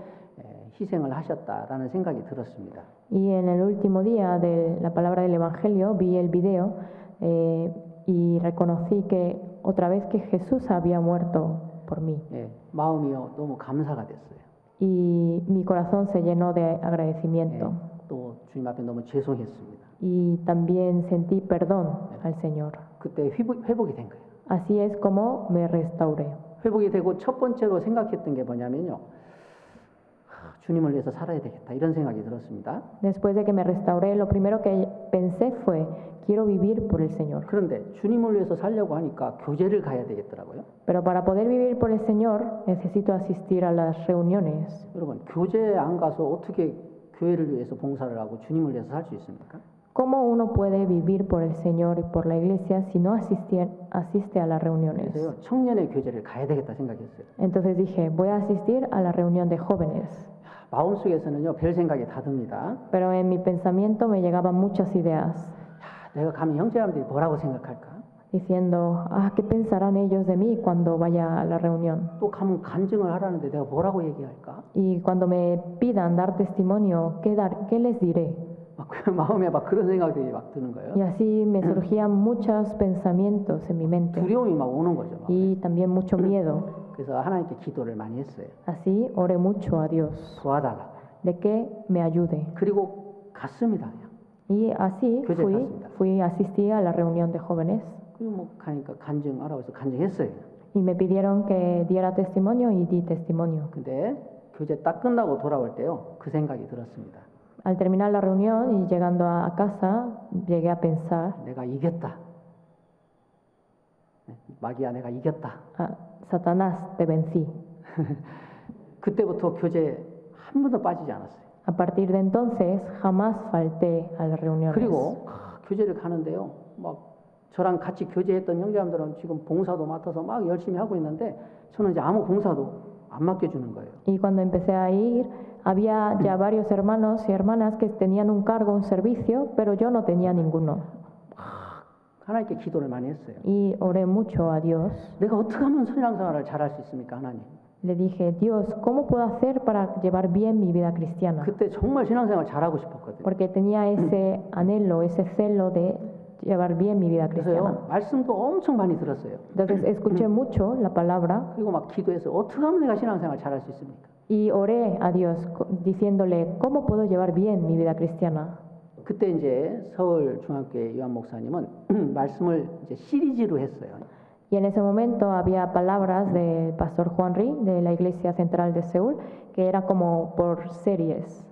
희생을 하셨다라는 생각이 들었습니다. Y en el último día de la palabra del Evangelio vi el video y y reconocí que otra vez que Jesús había muerto por mí. 예, 마음이요 너무 감사가 됐어요. Y mi corazón se llenó de 예, agradecimiento. 또 주님 앞에 너무 죄송했습니다. Y también sentí perdón al Señor. 그때 회복이 된 거예요. Así es como me restauré. 회복이 되고 첫 번째로 생각했던 게 뭐냐면요. 주님을 위해서 살아야 되겠다 이런 생각이 들었습니다. Después de que me restauré, lo primero que pensé fue, quiero vivir por el Señor. 그런데 주님을 위해서 살려고 하니까 교제를 가야 되겠더라고요. Pero para poder vivir por el Señor, necesito asistir a las reuniones. 여러분 교제 안 가서 어떻게 교회를 위해서 봉사를 하고 주님을 위해서 살 수 있습니까? ¿Cómo uno puede vivir por el Señor y por la iglesia si no asiste a las reuniones? 그래서 청년의 교제를 가야 되겠다 생각했어요. Entonces dije, voy a asistir a la reunión de jóvenes. 마음속에서는요 별 생각이 다 듭니다. Pero en mi pensamiento me llegaban muchas ideas, 내가 가면 형제자매들이 뭐라고 생각할까? diciendo, ¿qué pensarán ellos de mí cuando vaya a la reunión? 또 가면 간증을 하라는데 내가 뭐라고 얘기할까? Y cuando me pidan dar testimonio, ¿qué les diré? 막 그 마음에 막 그런 생각들이 막 드는 거예요. Y así me surgían muchos pensamientos en mi mente 두려움이 막 오는 거죠. 막. y también mucho miedo. 그래서 하나님께 기도를 많이 했어요. Así oré mucho a Dios 도와달라고. de que me ayude. 그리고 갔습니다. 그냥. Y así 교제 갔습니다. fui a asistir a la reunión de jóvenes 그리고 뭐 가니까 간증하라고 해서 간증했어요. y me pidieron que diera testimonio y di testimonio. 근데 교제 딱 끝나고 돌아올 때요. 그 생각이 들었습니다. Al terminar la reunión y llegando a casa, llegué a pensar, 내가 이겼다. 마귀야 내가 이겼다. Satanás, te vencí. 그때부터 교제 한 번도 빠지지 않았어요. A partir de entonces, jamás falté a las reuniones. 그리고 교제를 가는데요. 막 저랑 같이 교제했던 형제님들은 지금 봉사도 맡아서 막 열심히 하고 있는데 저는 이제 아무 봉사도 안 맡겨주는 거예요. Y cuando empecé a ir, había ya varios hermanos y hermanas que tenían un cargo, un servicio, pero yo no tenía ninguno. 하나님께 기도를 많이 했어요. Y oré mucho a Dios. 내가 어떻게 하면 신앙생활을 잘할 수 있습니까, 하나님? Le dije, Dios, ¿cómo puedo hacer para llevar bien mi vida cristiana? 그때 정말 신앙생활 잘하고 싶었거든요. Porque tenía ese anhelo, ese celo de llevar bien mi vida cristiana. 그래서요, 말씀도 엄청 많이 들었어요. Entonces escuché mucho la palabra 그리고 막 기도해서 어떻게 하면 내가 신앙생활 잘할 수 있습니까? y oré a Dios diciéndole, ¿cómo puedo llevar bien mi vida cristiana? 그때 이제 서울 중앙교회 요한 목사님은 말씀을 이제 시리즈로 했어요. Y en ese momento había palabras del pastor Juan Ri de la Iglesia Central de Seúl que era como por series,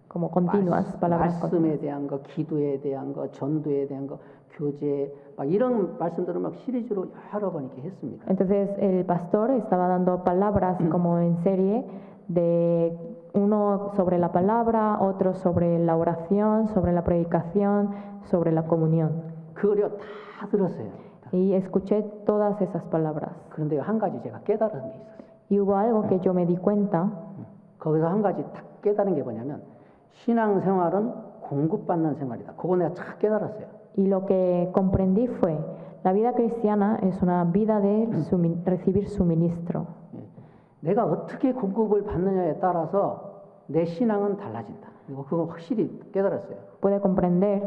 como continuas, palabras 말씀에 continuas. 대한 거, 기도에 대한 거, 전도에 대한 거, 교제 막 이런 말씀들을 막 시리즈로 여러 번 이렇게 했습니다. Entonces el pastor estaba dando palabras como en serie, de uno sobre la palabra, otro sobre la oración, sobre la predicación, sobre la comunión. 그거요 다 들었어요. Y escuché todas esas palabras. 그런데 한 가지 제가 깨달은 게 있었어요. Y hubo algo que yo me di cuenta, 거기서 한 가지 딱 깨달은 게 뭐냐면 신앙생활은 공급받는 생활이다. 그거 내가 딱 깨달았어요. y lo que comprendí fue, la vida cristiana es una vida de recibir suministro. 예. 내가 어떻게 공급을 받느냐에 따라서 내 신앙은 달라진다. 그리고 그거 확실히 깨달았어요. Puede comprender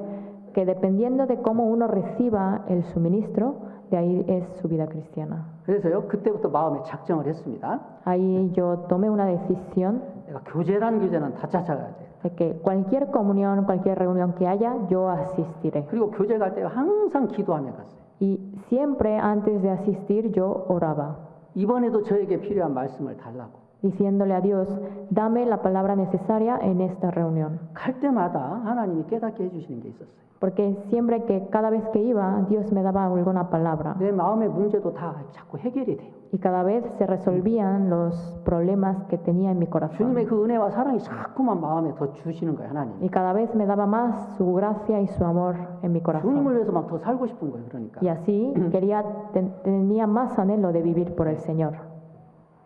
que dependiendo de cómo uno reciba el suministro, de ahí es su vida cristiana. 그래서요 그때부터 마음에 작정을 했습니다. Ahí yo tomé una decisión 내가 교제라는 교제는 다 찾아가야 돼. de que cualquier comunión, cualquier reunión que haya, yo asistiré. 그리고 교제 갈 때 항상 기도하며 갔어요. Y siempre antes de asistir yo oraba, 이번에도 저에게 필요한 말씀을 달라고. diciéndole a Dios, dame la palabra necesaria en esta reunión. 갈 때마다 하나님이 깨닫게 해주시는 게 있었어요. Porque siempre que, cada vez que iba, Dios me daba alguna palabra. 내 마음의 문제도 다 자꾸 해결이 돼요. Y cada vez se resolvían los problemas que tenía en mi corazón. 주님의 그 은혜와 사랑이 자꾸만 마음에 더 주시는 거예요, 하나님. Y cada vez me daba más su gracia y su amor en mi corazón. 주님을 위해서 막 더 살고 싶은 거예요, 그러니까. Y así tenía más anhelo de vivir por el Señor.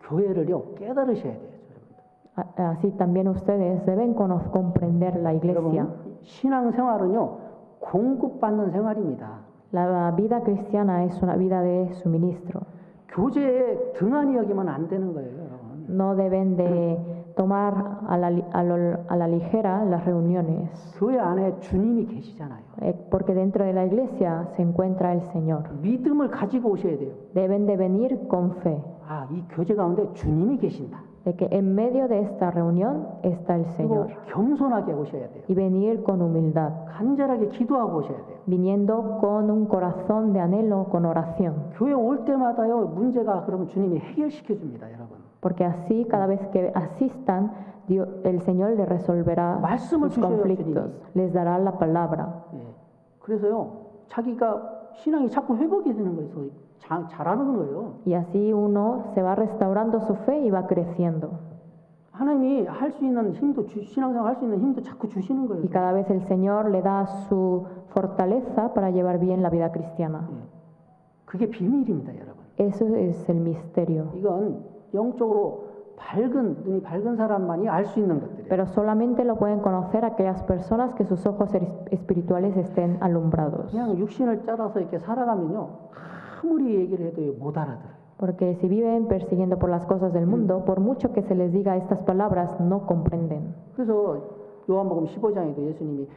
교회를요 깨달으셔야 돼요, 여러분들. Así también ustedes deben comprender la iglesia. 여러분, 신앙생활은요 공급받는 생활입니다. La vida cristiana es una vida de suministro. 교제에 등한히 여기면 안 되는 거예요, 여러분. No deben de tomar a la ligera las reuniones, 교회 안에 주님이 계시잖아요. porque dentro de la iglesia se encuentra el Señor. 믿음을 가지고 오셔야 돼요. Deben de venir con fe, 아, 이 교제 가운데 주님이 계신다. de que en medio de esta reunión está el 그리고 Señor. 겸손하게 오셔야 돼요. Y venir con humildad, 간절하게 기도하고 오셔야 돼요. viniendo con un corazón de anhelo, con oración. 교회 올 때마다요, 문제가 그러면 주님이 해결시켜 줍니다, 여러분. Porque así cada vez que asistan, el Señor les resolverá 말씀을 sus 주셔요, conflictos, les dará la palabra. 예. 그래서요, 자기가 신앙이 자꾸 회복이 되는 거예요. 잘하는 거예요. Y así uno se va restaurando su fe y va creciendo. 하나님이 할 수 있는 힘도, 신앙생활 할 수 있는 힘도 자꾸 주시는 거예요. Y cada vez el Señor le da su fortaleza para llevar bien la vida cristiana. 예. 그게 비밀입니다, 여러분. Eso es el misterio. 이건 영적으로 눈이 밝은 사람만이 알 수 있는 것들이에요. Pero solamente lo pueden conocer aquellas personas que sus ojos espirituales estén alumbrados. 그냥 육신을 따라서 이렇게 살아가면요, 아무리 얘기를 해도 못 알아들어요. Porque si viven persiguiendo por las cosas del mundo, por mucho que se les diga estas palabras, no comprenden. 그래서 요한복음 15장에도 예수님이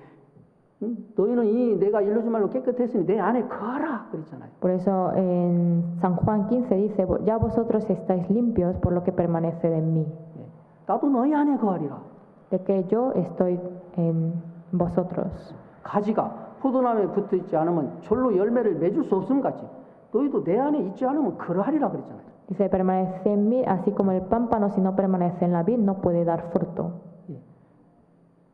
너희는 내가 일러준 말로 깨끗했으니 내 안에 거하라 그랬잖아요. Por eso en San Juan 15 dice, ya vosotros estáis limpios por lo que permanece de mí, 예. 나도 너희 안에 거하리라. de que yo estoy en vosotros. 가지가 포도나무에 붙어 있지 않으면 절로 열매를 맺을 수 없음 같이 너희도 내 안에 있지 않으면 그러하리라 그랬잖아요. Dice, permanece en mí, así como el pámpano si no permanece en la vid no puede dar fruto. 예.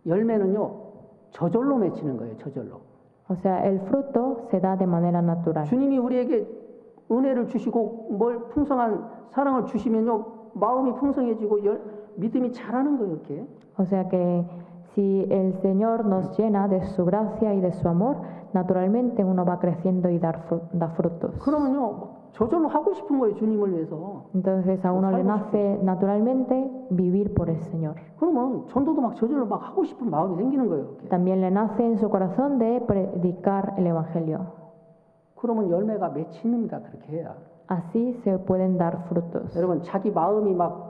열매는요 저절로 맺히는 거예요. 저절로. O sea, el fruto se da de manera natural. 주님이 우리에게 은혜를 주시고 풍성한 사랑을 주시면요 마음이 풍성해지고 믿음이 자라는 거예요. 이렇게. O sea que si el Señor nos llena de su gracia y de su amor, naturalmente uno va creciendo y da frutos. 그러면요 저절로 하고 싶은 거예요. 주님을 위해서. Entonces a uno le nace naturalmente vivir por el Señor. 그러면 전도도 막 저절로 막 하고 싶은 마음이 생기는 거예요. 이렇게. También le nace en su corazón de predicar el Evangelio. 그러면 열매가 맺힙니다. 그렇게 해야. Así se pueden dar frutos. 여러분 자기 마음이 막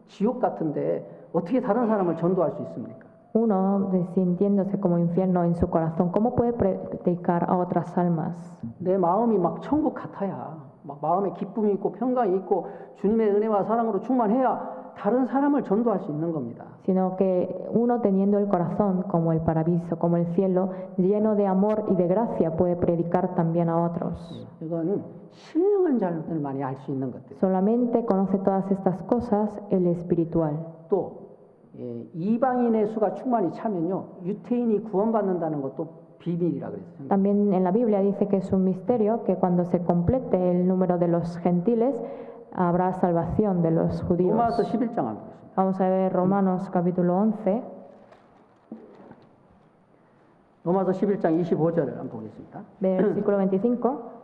지옥 같은데 어떻게 다른 사람을 전도할 수 있습니까? Uno, sintiéndose como infierno en su corazón, ¿cómo puede predicar a otras almas? 내 마음이 막 천국 같아야 막 마음에 기쁨이 있고 평강이 있고 주님의 은혜와 사랑으로 충만해야 다른 사람을 전도할 수 있는 겁니다. Sino que uno teniendo el corazón como el paraíso, como el cielo, lleno de amor y de gracia, puede predicar también a otros. 이건 신령한 자들만이 알 수 있는 것들. Solamente conoce todas estas cosas el espiritual. 또 이방인의 수가 충만히 차면요 유태인이 구원받는다는 것도 비밀이라 그랬어요. También en la Biblia dice que es un misterio que cuando se complete el número de los gentiles habrá salvación de los judíos. 로마서 11장 한번 보겠습니다. Vamos a ver Romanos capítulo 11. 로마서 11장 25절을 한번 보겠습니다. Versículo 25.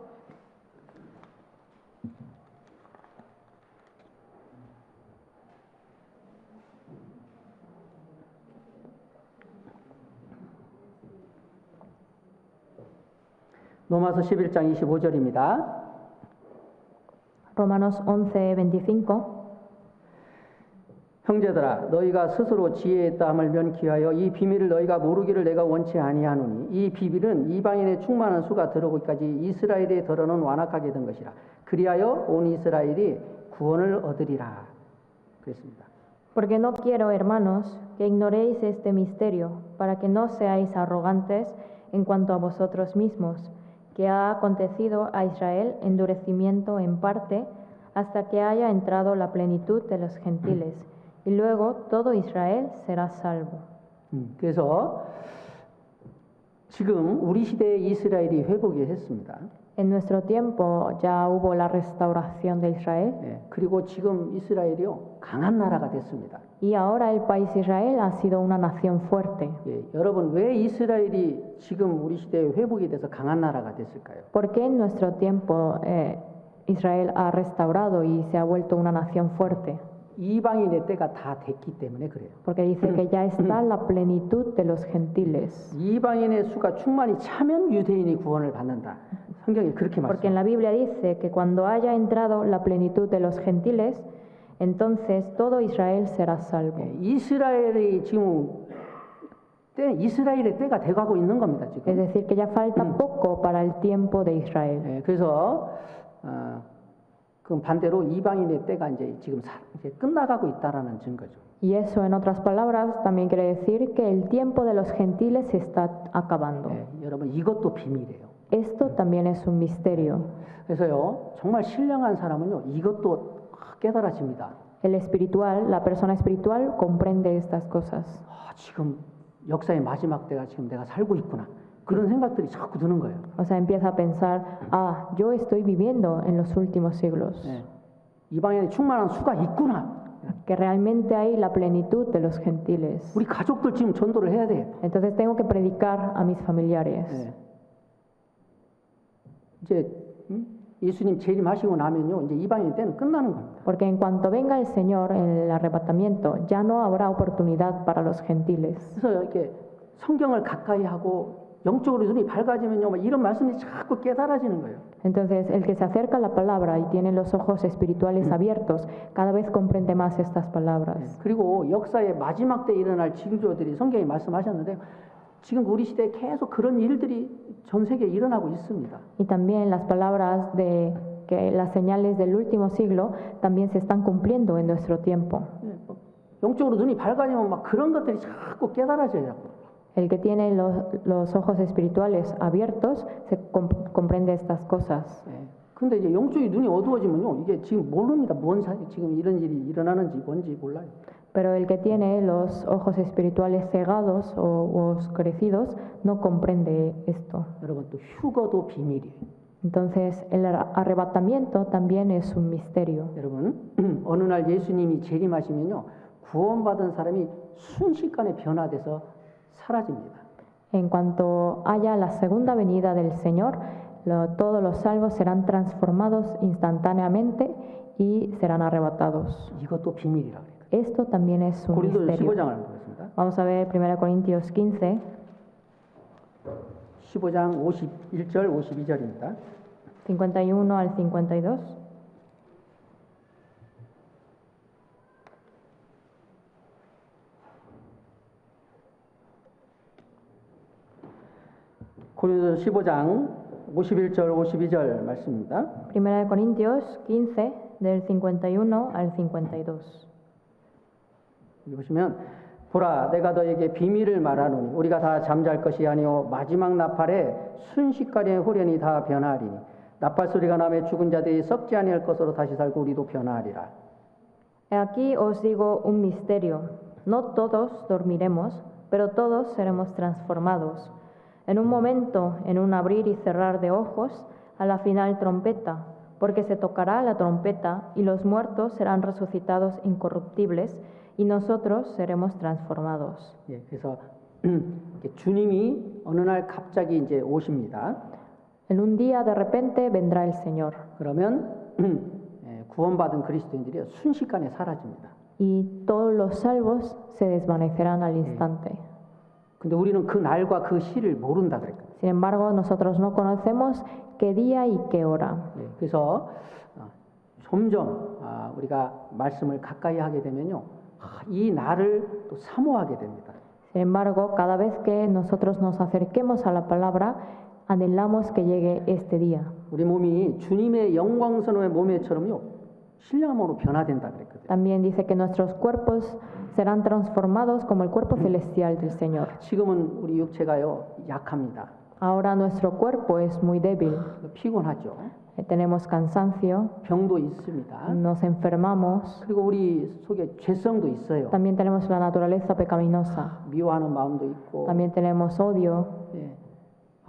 로마서 11장 25절입니다. Romanos 11:25. 형제들아 너희가 스스로 지혜에 있다함을 면키하여 이 비밀을 너희가 모르기를 내가 원치 아니하노니 이 비밀은 이방인의 충만한 수가 들어오기까지 이스라엘에 더러는 완악하게 된 것이라 그리하여 온 이스라엘이 구원을 얻으리라 그랬습니다. Porque no quiero, hermanos, que ignoréis este misterio, para que no seáis arrogantes en cuanto a vosotros mismos, que ha acontecido a Israel endurecimiento en parte hasta que haya entrado la plenitud de los gentiles, y luego todo Israel será salvo. 그래서 지금 우리 시대의 이스라엘이 회복이 했습니다. En nuestro tiempo ya hubo la restauración de Israel, 예, 그리고 지금 이스라엘이요 강한 나라가 됐습니다. y ahora el país Israel ha sido una nación fuerte. 예, 여러분 왜 이스라엘이 지금 우리 시대에 회복이 돼서 강한 나라가 됐을까요? ¿Por qué en nuestro tiempo Israel ha restaurado y se ha vuelto una nación fuerte? 이방인의 때가 다 됐기 때문에 그래요. Porque dice que ya está la plenitud de los gentiles. 이방인의 수가 충만히 차면 유대인이 구원을 받는다. 성경이 그렇게 Porque en 말씀합니다. la Biblia dice que cuando haya entrado la plenitud de los gentiles, Entonces todo Israel será salvo. 이스라엘이 지금 이스라엘의 때가 돼가고 있는 겁니다. Es 지금. decir, que ya falta poco para el tiempo de Israel. 그래서 그 반대로 이방인의 때가 이제 지금 이제 끝나가고 있다라는 증거죠. Y eso, en otras palabras, también quiere decir que el tiempo de los gentiles se está acabando. 여러분 이것도 비밀이에요. Esto también es un misterio. 그래서요 정말 신령한 사람은요 이것도 깨달아집니다. El espiritual, la persona espiritual comprende estas cosas. 지금 역사의 마지막 때가 지금 내가 살고 있구나. 그런 생각들이 자꾸 드는 거예요. O sea, empieza a pensar, yo estoy viviendo en los últimos siglos. 이방인의 충만한 수가 있구나. Que realmente hay la plenitud de los gentiles. 우리 가족들 지금 전도를 해야 돼. Entonces tengo que predicar a mis familiares. 이제 예수님 재림하시고 나면요, 이제 이방인 때는 끝나는 겁니다. Porque en cuanto venga el Señor en el arrebatamiento, ya no habrá oportunidad para los gentiles. 그래서 이렇게 성경을 가까이 하고 영적으로 눈이 밝아지면요, 막 이런 말씀이 자꾸 깨달아지는 거예요. Entonces, el que se acerca a la palabra y tiene los ojos espirituales abiertos, cada vez comprende más estas palabras. 그리고 역사의 마지막 때 일어날 징조들이 성경에 말씀하셨는데 지금 우리 시대에 계속 그런 일들이 전 세계에 일어나고 있습니다. Y también las palabras de que las señales del último siglo también se están cumpliendo en nuestro tiempo. 영적으로 눈이 밝아지면 막 그런 것들이 자꾸 깨달아져요. El que tiene los ojos espirituales abiertos se comprende estas cosas. 근데 이제 영적인 눈이 어두워지면요, 이게 지금 모릅니다. 지금 이런 일이 일어나는지 뭔지 몰라요. Pero el que tiene los ojos espirituales cegados o oscurecidos no comprende esto. 여러분 또 휴거도 비밀이에요. Entonces el arrebatamiento también es un misterio. 여러분 어느 날 예수님이 재림하시면요, 구원받은 사람이 순식간에 변화돼서 사라집니다. En cuanto haya la segunda venida del Señor, todos los salvos serán transformados instantáneamente y serán arrebatados. 이것도 비밀이라고 해요. Esto también es un 고린도서 misterio. 15장을 보겠습니다. Vamos a ver 1 Corintios 15, 15장 51절 52절입니다. 51 al 52. 고린도서 15장 51절 52절 말씀입니다. 1 Corintios 15, del 51 al 52. 여기 보시면 보라 내가 너에게 비밀을 말하노니 우리가 다 잠잘 것이 아니오 마지막 나팔에 순식간에 후련히 다 변하리니 나팔 소리가 나며 죽은 자들이 썩지 아니할 것으로 다시 살고 우리도 변하리라. He aquí os digo un misterio. No todos dormiremos, pero todos seremos transformados. En un momento, en un abrir y cerrar de ojos, a la final trompeta, porque se tocará la trompeta y los muertos serán resucitados incorruptibles y nosotros seremos transformados. 그래서 주님이 어느 날 갑자기 이제 오십니다. En un día de repente vendrá el Señor. 그러면 구원받은 그리스도인들이 순식간에 사라집니다. Y todos los salvos se desvanecerán al instante. 근데 우리는 그 날과 그 시를 모른다 그랬거든요. Sin embargo, nosotros no conocemos qué día y qué hora. 그래서 점점 우리가 말씀을 가까이 하게 되면요, 이 날을 또 사모하게 됩니다. Sin embargo, cada vez que nosotros nos acerquemos a la palabra, anhelamos que llegue este día. 우리 몸이 주님의 영광스러운 몸에처럼요 신령함으로 변화된다 그랬거든요. También dice que nuestros cuerpos serán transformados como el cuerpo celestial del Señor. 지금은 우리 육체가요 약합니다. Ahora nuestro cuerpo es muy débil. 피곤하죠. Tenemos cansancio, 병도 있습니다. nos enfermamos. 그리고 우리 속에 죄성도 있어요. También tenemos la naturaleza pecaminosa. 미워하는 마음도 있고. También tenemos odio.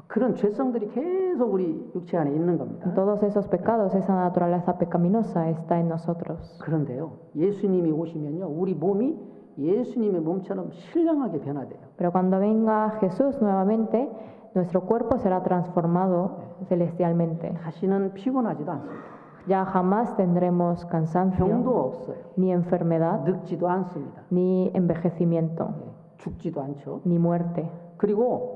그런 죄성들이 계속 우리 육체 안에 있는 겁니다. Todos esos pecados, esa naturaleza pecaminosa está en nosotros. 그런데요, 예수님이 오시면요, 우리 몸이 예수님의 몸처럼 신령하게 변화돼요. Pero cuando venga Jesús nuevamente, nuestro cuerpo será transformado celestialmente. 다시는 피곤하지도 않습니다. Ya jamás tendremos 병도 cansancio, 없어요. ni enfermedad, 늙지도 않습니다. ni envejecimiento, 죽지도 않죠. ni muerte. 그리고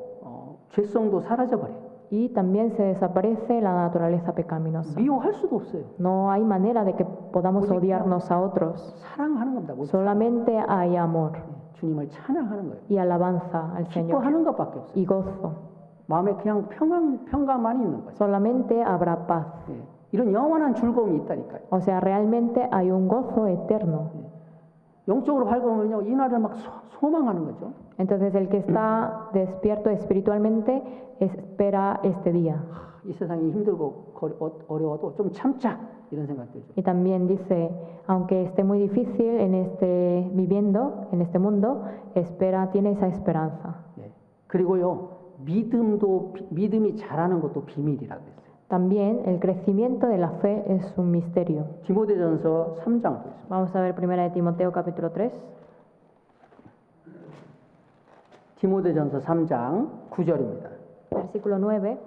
죄성도 사라져 버려요. y también se desaparece la naturaleza pecaminosa. 미워할 수도 없어요. No hay manera de que podamos 오직 odiarnos a otros. 사랑하는 겁니다. 오직 Solamente hay amor 주님을 찬양하는 거예요. y alabanza al Señor 기뻐하는 것밖에 없어요. y gozo. 마음에 그냥 평강만이 있는 거예요. Solamente habrá paz. 예. 이런 영원한 즐거움이 있다니까요. O sea, realmente hay un gozo eterno. 영적으로 밝으면요, 이 날을 막 소망하는 거죠. Entonces el que está despierto espiritualmente espera este día. 이 세상이 힘들고 어려워도 좀 참자 이런 생각 들죠. Y también dice, aunque esté muy difícil viviendo en este mundo, tiene esa esperanza. 예. 그리고요, 믿음이 자라는 것도 비밀이라고 했어요. También el crecimiento de la fe es un misterio. 디모데전서 3장 보겠습니다. Vamos a ver 1 de Timoteo capítulo 3, 디모데전서 3장 9절입니다. versículo 9.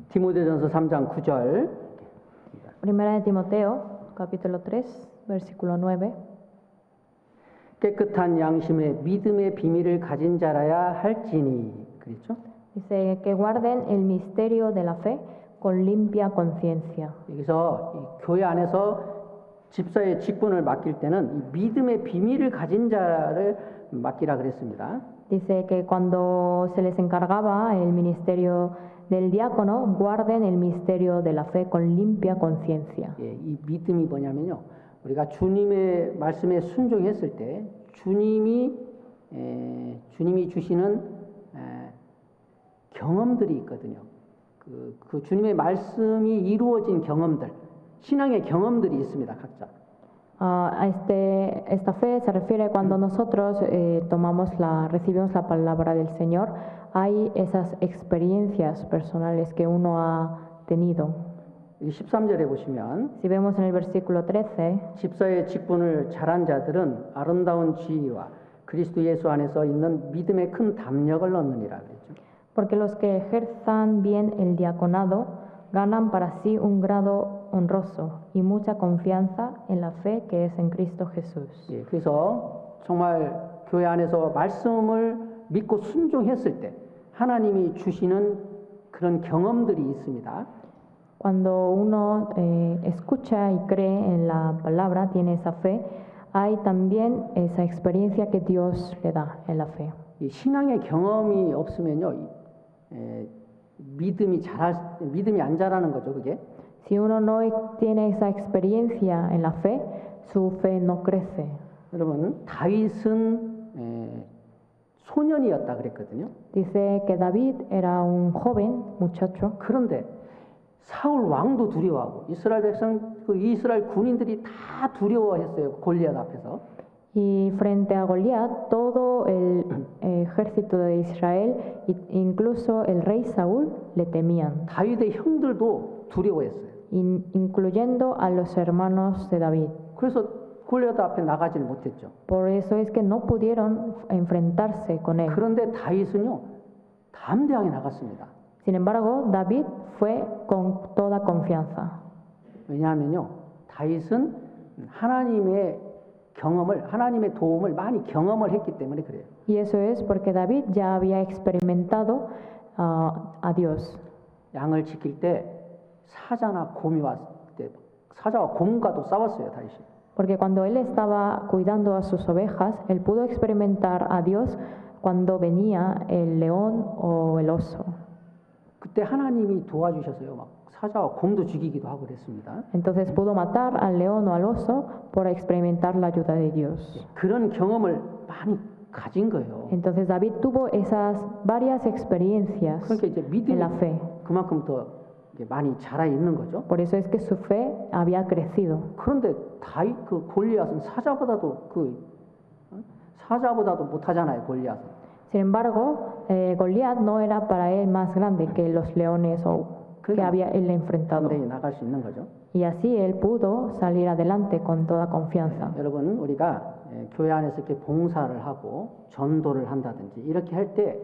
디모데전서 3장 9절. 1 de Timoteo capítulo 3, versículo 9. 깨끗한 양심의 믿음의 비밀을 가진 자라야 할지니. 그렇죠? Dice que guarden el misterio de la fe con limpia conciencia. 여기서 이 교회 안에서 집사의 직분을 맡길 때는 이 믿음의 비밀을 가진 자를 맡기라 그랬습니다. Dice que cuando se les encargaba el ministerio del diácono, guarden el misterio de la fe con limpia conciencia. 예, 이 믿음이 뭐냐면요, 우리가 주님의 말씀에 순종했을 때 주님이 주시는 경험들이 있거든요. 그 주님의 말씀이 이루어진 경험들, 신앙의 경험들이 있습니다, 각자. Esta fe se refiere cuando nosotros recibimos la palabra del Señor, hay esas experiencias personales que uno ha tenido. 13절에 보시면 Si vemos en el versículo 13, 집사의 직분을 잘한 자들은 아름다운 지위와 그리스도 예수 안에서 있는 믿음의 큰 담력을 얻느니라 그랬죠. porque los que ejerzan bien el diaconado ganan para sí un grado honroso y mucha confianza en la fe que es en Cristo Jesús. 예, 그래서 정말 교회 안에서 말씀을 믿고 순종했을 때 하나님이 주시는 그런 경험들이 있습니다. Cuando uno escucha y cree en la palabra, tiene esa fe, hay también esa experiencia que Dios le da en la fe. 이 신앙의 경험이 없으면요, 믿음이 안 자라는 거죠, 그게. Si uno no tiene esa experiencia en la fe, su fe no crece. 여러분, 다윗은 소년이었다 그랬거든요. Dice que David era un joven muchacho. 그런데 사울 왕도 두려워하고 이스라엘 백성, 이스라엘 군인들이 다 두려워했어요, 골리앗 앞에서. Y frente a Goliat, todo el ejército de Israel, incluso el rey Saúl, le temían, 다윗의 형들도 두려워했어요. incluyendo a los hermanos de David. 그래서 골리앗 앞에 나가지를 못했죠. Por eso es que no pudieron enfrentarse con él. 그런데 다윗은요, 담대하게 나갔습니다. Sin embargo, David fue con toda confianza. 왜냐하면요, 다윗은 하나님의 도움을 많이 경험을 했기 때문에 그래요. Y eso es porque David ya había experimentado a Dios. 양을 지킬 때 사자와 곰과도 싸웠어요, 다윗이. Porque cuando él estaba cuidando a sus ovejas, él pudo experimentar a Dios cuando venía el león o el oso. 그때 하나님이 도와주셔서요, 막 사자와 곰도 죽이기도 하고 그랬습니다. Entonces pudo matar al león o al oso por experimentar la ayuda de Dios. 그런 경험을 많이 가진 거예요. Entonces David tuvo esas varias experiencias 그러니까 이제 en la fe. 그만큼 더 많이 자라 있는 거죠. Por eso es que su fe había crecido. 그런데 다윗 골리앗은 사자보다도 못하잖아요, 골리앗은. Sin embargo, Goliat no era para él más grande que los leones que había él enfrentado. 담대히 나갈 수 있는 거죠. Y así él pudo salir adelante con toda confianza. 여러분, 우리가 교회 안에서 이렇게 봉사를 하고 전도를 한다든지 이렇게 할 때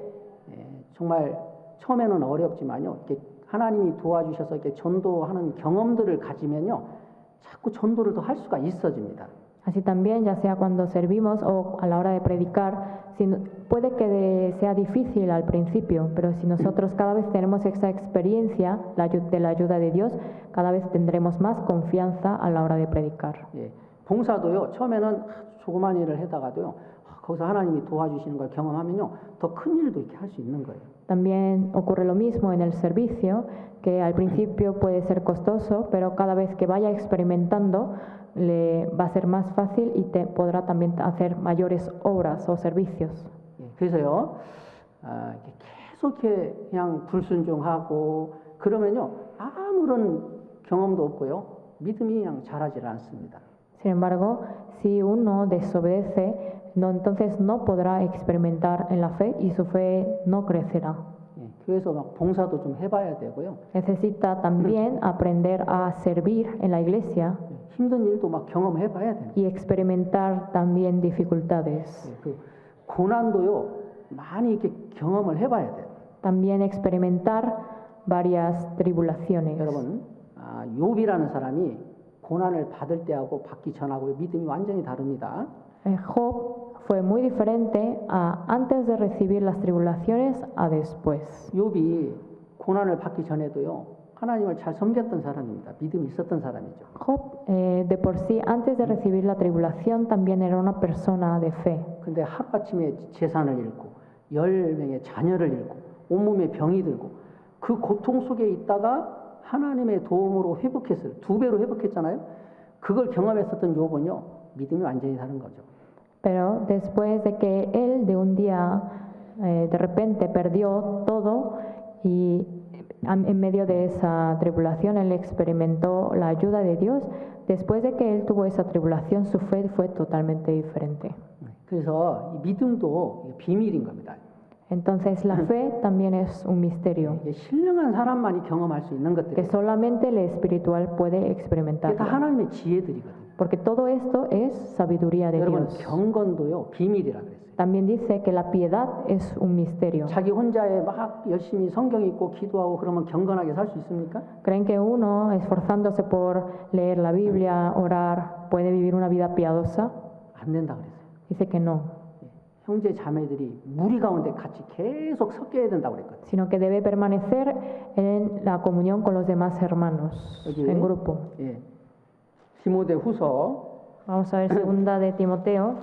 정말 처음에는 어렵지만요, 이렇게 하나님이 도와주셔서 이렇게 전도하는 경험들을 가지면요, 자꾸 전도를 더 할 수가 있어집니다. Así también, ya sea cuando servimos o a la hora de predicar, puede que sea difícil al principio, pero si nosotros cada vez tenemos esa experiencia de la ayuda de Dios, cada vez tendremos más confianza a la hora de predicar. 예, 봉사도요. 처음에는 조그만 일을 하다가도요. 거기서 하나님이 도와주시는 걸 경험하면요. 더 큰 일도 이렇게 할 수 있는 거예요. También ocurre lo mismo en el servicio, que al principio puede ser costoso, pero cada vez que vaya experimentando le va a ser más fácil y podrá también hacer mayores obras o servicios. 예, 그래서요. 이렇게 계속 이렇게 그냥 불순종하고 그러면요. 아무런 경험도 없고요. 믿음이 그냥 자라질 않습니다. Sin embargo, si uno desobedece, entonces no podrá experimentar en la fe y su fe no crecerá. 예, 교회에서 막 봉사도 좀 해봐야 되고요. Necesita también aprender a servir en la iglesia 예, 힘든 일도 막 경험해봐야 돼요. y experimentar también dificultades. 예, 그 고난도요 많이 이렇게 경험을 해봐야 돼요. También experimentar varias tribulaciones. 여러분, 욥이라는 사람이 고난을 받을 때하고 받기 전하고 믿음이 완전히 다릅니다. Job fue muy diferente a antes de recibir las tribulaciones a después. 욥이 고난을 받기 전에도요 하나님을 잘 섬겼던 사람입니다. 믿음이 있었던 사람이죠. Job, de por sí, antes de recibir la tribulación, también era una persona de fe. 근데 하루아침에 재산을 잃고 10명의 자녀를 잃고 온몸에 병이 들고 그 고통 속에 있다가 하나님의 도움으로 회복했어요. 2배로 회복했잖아요. 그걸 경험했었던 욥은요 믿음이 완전히 다른 거죠. Pero después de que él de un día de repente perdió todo y en medio de esa tribulación él experimentó la ayuda de Dios, después de que él tuvo esa tribulación su fe fue totalmente diferente. 그래서 이 믿음도 비밀인 겁니다. Entonces la fe también es un misterio 이게 신령한 사람만이 경험할 수 있는 que 것들이에요. solamente el espiritual puede 이게 다 experimentar. 하나님의 지혜들이거든요. Porque todo esto es sabiduría de 여러분 Dios. 경건도요 비밀이라 그랬어요. También dice que la piedad es un misterio. 자기 혼자에 막 열심히 성경 읽고 기도하고 그러면 경건하게 살 수 있습니까? ¿Creen que uno, esforzándose por leer la Biblia, orar, puede vivir una vida piadosa? 안 된다 그랬어요. Dice que no, 형제 자매들이 무리 가운데 같이 계속 섞여야 된다고 그랬거든요. sino que debe permanecer en la comunión con los demás hermanos, 여기 en grupo. 예, 디모데 후서 Vamos a ver segunda de Timoteo,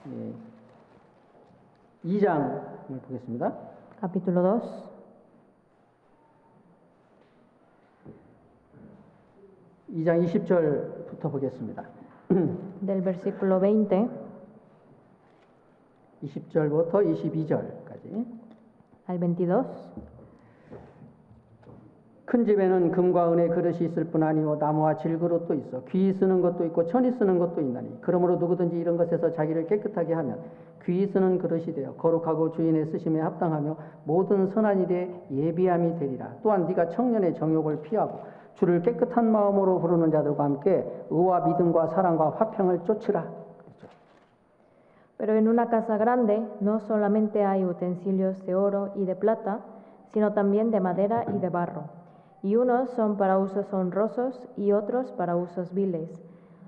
예, 2장을 보겠습니다. capítulo 2, 2장 20절부터 보겠습니다. del versículo 20 20절부터 22절까지. al 22. 큰 집에는 금과 은의 그릇이 있을 뿐 아니요 나무와 질그릇도 있어 귀히 쓰는 것도 있고 천히 쓰는 것도 있나니 그러므로 누구든지 이런 것에서 자기를 깨끗하게 하면 귀히 쓰는 그릇이 되어 거룩하고 주인의 쓰심에 합당하며 모든 선한 일에 예비함이 되리라. 또한 네가 청년의 정욕을 피하고 주를 깨끗한 마음으로 부르는 자들과 함께 의와 믿음과 사랑과 화평을 쫓으라. Pero en una casa grande no solamente hay utensilios de oro y de plata, sino también de madera y de barro. Y unos son para usos honrosos y otros para usos viles.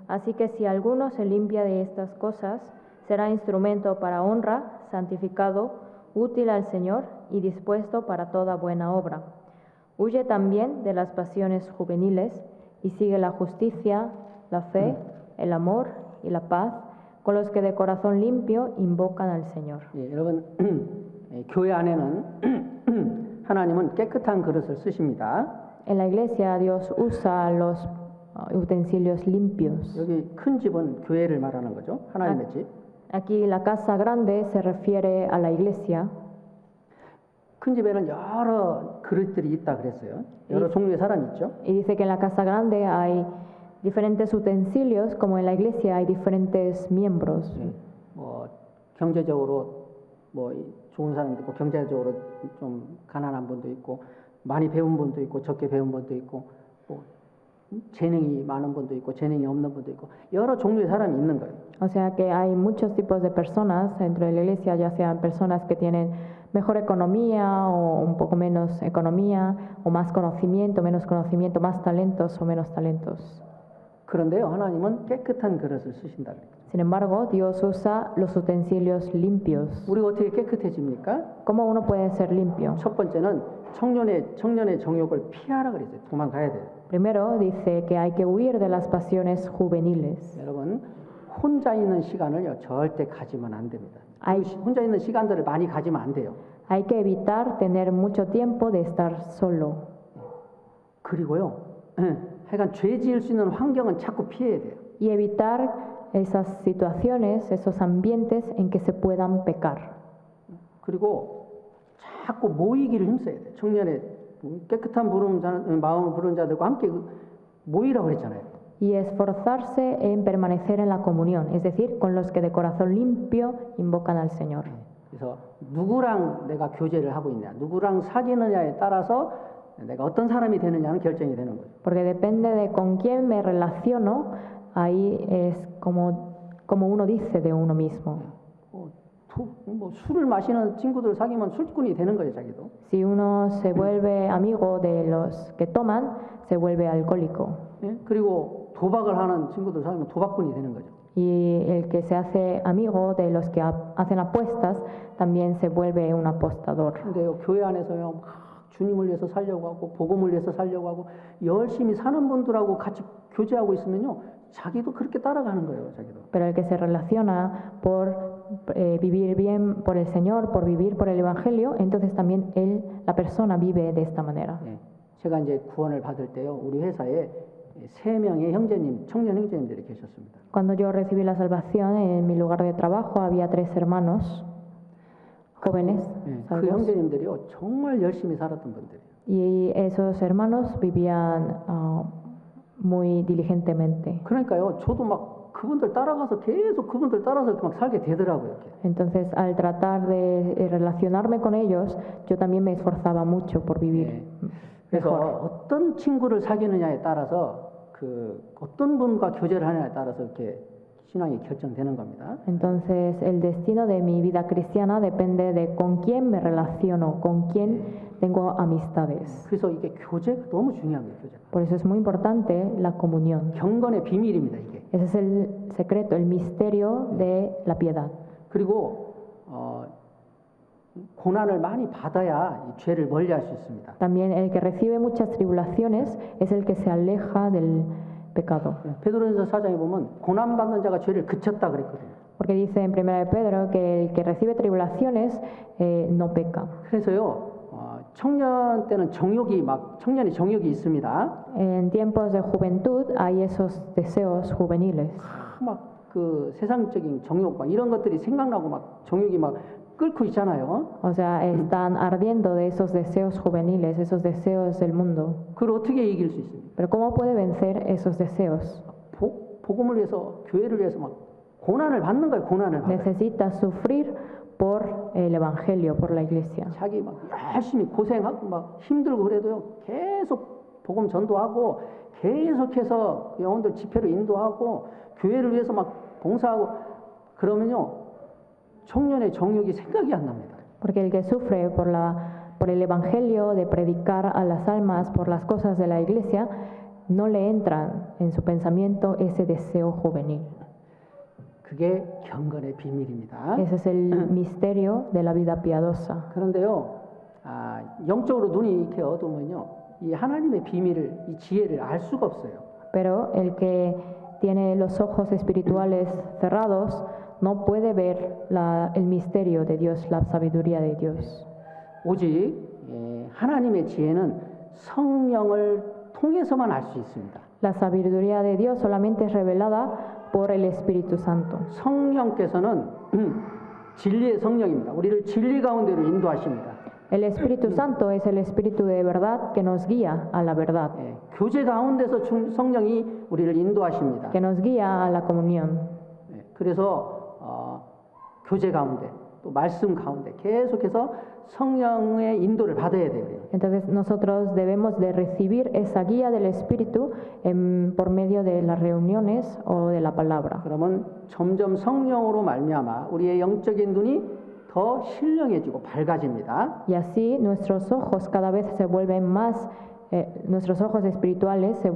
Así que si alguno se limpia de estas cosas, será instrumento para honra, santificado, útil al Señor y dispuesto para toda buena obra. Huye también de las pasiones juveniles y sigue la justicia, la fe, el amor y la paz, con los que de corazón limpio invocan al Señor. 예, 여러분 교회 안에는 하나님은 깨끗한 그릇을 쓰십니다. En la iglesia Dios usa los utensilios limpios. 여기 큰 집은 교회를 말하는 거죠. 하나님의 집. Aquí la casa grande se refiere a la iglesia. 큰 집에는 여러 그릇들이 있다 그랬어요. 여러 종류의 사람이 있죠. Y dice que en la casa grande hay diferentes utensilios, como en la iglesia hay diferentes miembros. 예, 뭐 경제적으로 뭐 좋은 사람도 있고 경제적으로 좀 가난한 분도 있고 많이 배운 분도 있고 적게 배운 분도 있고 뭐 재능이 많은 분도 있고 재능이 없는 분도 있고 여러 종류의 사람이 있는 거예요. O sea que hay muchos tipos de personas dentro de la iglesia, ya sean personas que tienen mejor economía o un poco menos economía, o más conocimiento, menos conocimiento, más talentos o menos talentos. 그런데요, 하나님은 깨끗한 그릇을 쓰신다 그래요. Sin embargo, Dios usa los utensilios limpios. 우리가 어떻게 깨끗해집니까? ¿Cómo uno puede ser limpio? 첫 번째는 청년의 정욕을 피하라 그랬어요. 도망가야 돼요. Primero dice que hay que huir de las pasiones juveniles. 여러분 혼자 있는 시간을요 절대 가지면 안 됩니다. 아이. 혼자 있는 시간들을 많이 가지면 안 돼요. Hay que evitar tener mucho tiempo de estar solo. 그리고요, 하여간 죄 지을 수 있는 환경은 자꾸 피해야 돼요. Y evitar esas situaciones, esos ambientes en que se puedan pecar. 그리고 자꾸 모이기를 힘써야 돼요. 청년의 깨끗한 마음을 부르는 자들과 함께 모이라고 그랬잖아요. Y esforzarse en permanecer en la comunión, es decir, con los que de corazón limpio invocan al Señor. 그래서 누구랑 내가 교제를 하고 있냐, 누구랑 사귀느냐에 따라서 내가 어떤 사람이 되느냐는 결정이 되는 거죠. Porque depende de con quién me relaciono, ahí es como uno dice de uno mismo. 뭐 술을 마시는 친구들 사귀면 술꾼이 되는 거예요, 자기도. Si uno se vuelve amigo de los que toman, se vuelve alcohólico. 예? 그리고 도박을 하는 친구들 사귀면 도박꾼이 되는 거죠. Y el que se hace amigo de los que hacen apuestas, también se vuelve un apostador. 근데요, 교회 안에서요, 막 주님을 위해서 살려고 하고 복음을 위해서 살려고 하고 열심히 사는 분들하고 같이 교제하고 있으면요, 자기도 그렇게 따라가는 거예요, 자기도. Pero el que se relaciona por vivir bien por el Señor, por vivir por el Evangelio, entonces también la persona vive de esta manera. 예, 제가 이제 구원을 받을 때요, 우리 회사에 3명의 형제님, 청년 형제님들이 계셨습니다. Cuando yo recibí la salvación, en mi lugar de trabajo había 3 hermanos jóvenes, 예, 그 salvos, 형제님들이요, 정말 열심히 살았던 분들이에요. y esos hermanos vivían muy diligentemente. 그러니까요, 저도 막 그분들 따라가서 계속 그분들 따라서 막 살게 되더라고요. 이렇게. Entonces, al tratar de relacionarme con ellos, yo también me esforzaba mucho por vivir 그래서 mejor. 어떤 친구를 사귀느냐에 따라서 어떤 분과 교제를 하느냐에 따라서 이렇게 신앙이 결정되는 겁니다. Entonces, el destino de mi vida cristiana depende de con quién me relaciono, con quién tengo amistades. 그래서 이게 교제가 너무 중요한 거예요, 교제가. Por eso es muy importante la comunión. 경건의 비밀입니다, 이게. Ese es el secreto, el misterio de la piedad. 그리고 고난을 많이 받아야 이 죄를 멀리할 수 있습니다. También el que recibe muchas tribulaciones es el que se aleja del pecado. 베드로전서 4장에 보면 고난 받는 자가 죄를 그쳤다 그랬거든요. Porque dice en 1 de Pedro que el que recibe tribulaciones no peca. 그래서요, 청년 때는 청년이 정욕이 있습니다. En tiempos de juventud hay esos deseos juveniles. 막 그 세상적인 정욕 막 이런 것들이 생각나고 막 정욕이 막 끓고 있잖아요. O sea, están ardiendo de esos deseos juveniles, esos deseos del mundo. 그걸 어떻게 이길 수 있습니까? Pero ¿cómo puede vencer esos deseos? 복음을 위해서, 교회를 위해서 막 고난을 받는 거예요. 고난을 받아요. Necesita sufrir por el Evangelio, por la Iglesia. 자기 막 열심히 고생하고 막 힘들고 그래도요, 계속 복음 전도하고 계속해서 영혼들 집회로 인도하고 교회를 위해서 막 봉사하고 그러면요, 청년의 정욕이 생각이 안 납니다. Porque el que sufre por el Evangelio, de predicar a las almas por las cosas de la Iglesia, no le entran en su pensamiento ese deseo juvenil. 그게 경건의 비밀입니다. Ese es el misterio de la vida piadosa. 그런데요, 영적으로 눈이 이렇게 어두우면요, 이 하나님의 비밀을, 이 지혜를 알 수가 없어요. Pero el que tiene los ojos espirituales cerrados no puede ver el misterio de Dios, la sabiduría de Dios. 오직 하나님의 지혜는 성령을 통해서만 알 수 있습니다. La sabiduría de Dios solamente es revelada por el Espíritu Santo. 성령께서는 진리의 성령입니다. 우리를 진리 가운데로 인도하십니다. El Espíritu Santo es el Espíritu de verdad que nos guía a la verdad, 교제 가운데서 성령이 우리를 인도하십니다. que nos guía a la comunión. 그래서 교제 가운데 또 말씀 가운데 계속해서 성령의 인도를 받아야 돼요. Entonces nosotros debemos de recibir esa guía del Espíritu por medio de las reuniones o de la palabra. 그러면 점점 성령으로 말미암아 우리의 영적인 눈이 더 신령해지고 밝아집니다. Y así nuestros ojos cada vez se vuelven más nuestros ojos espirituales se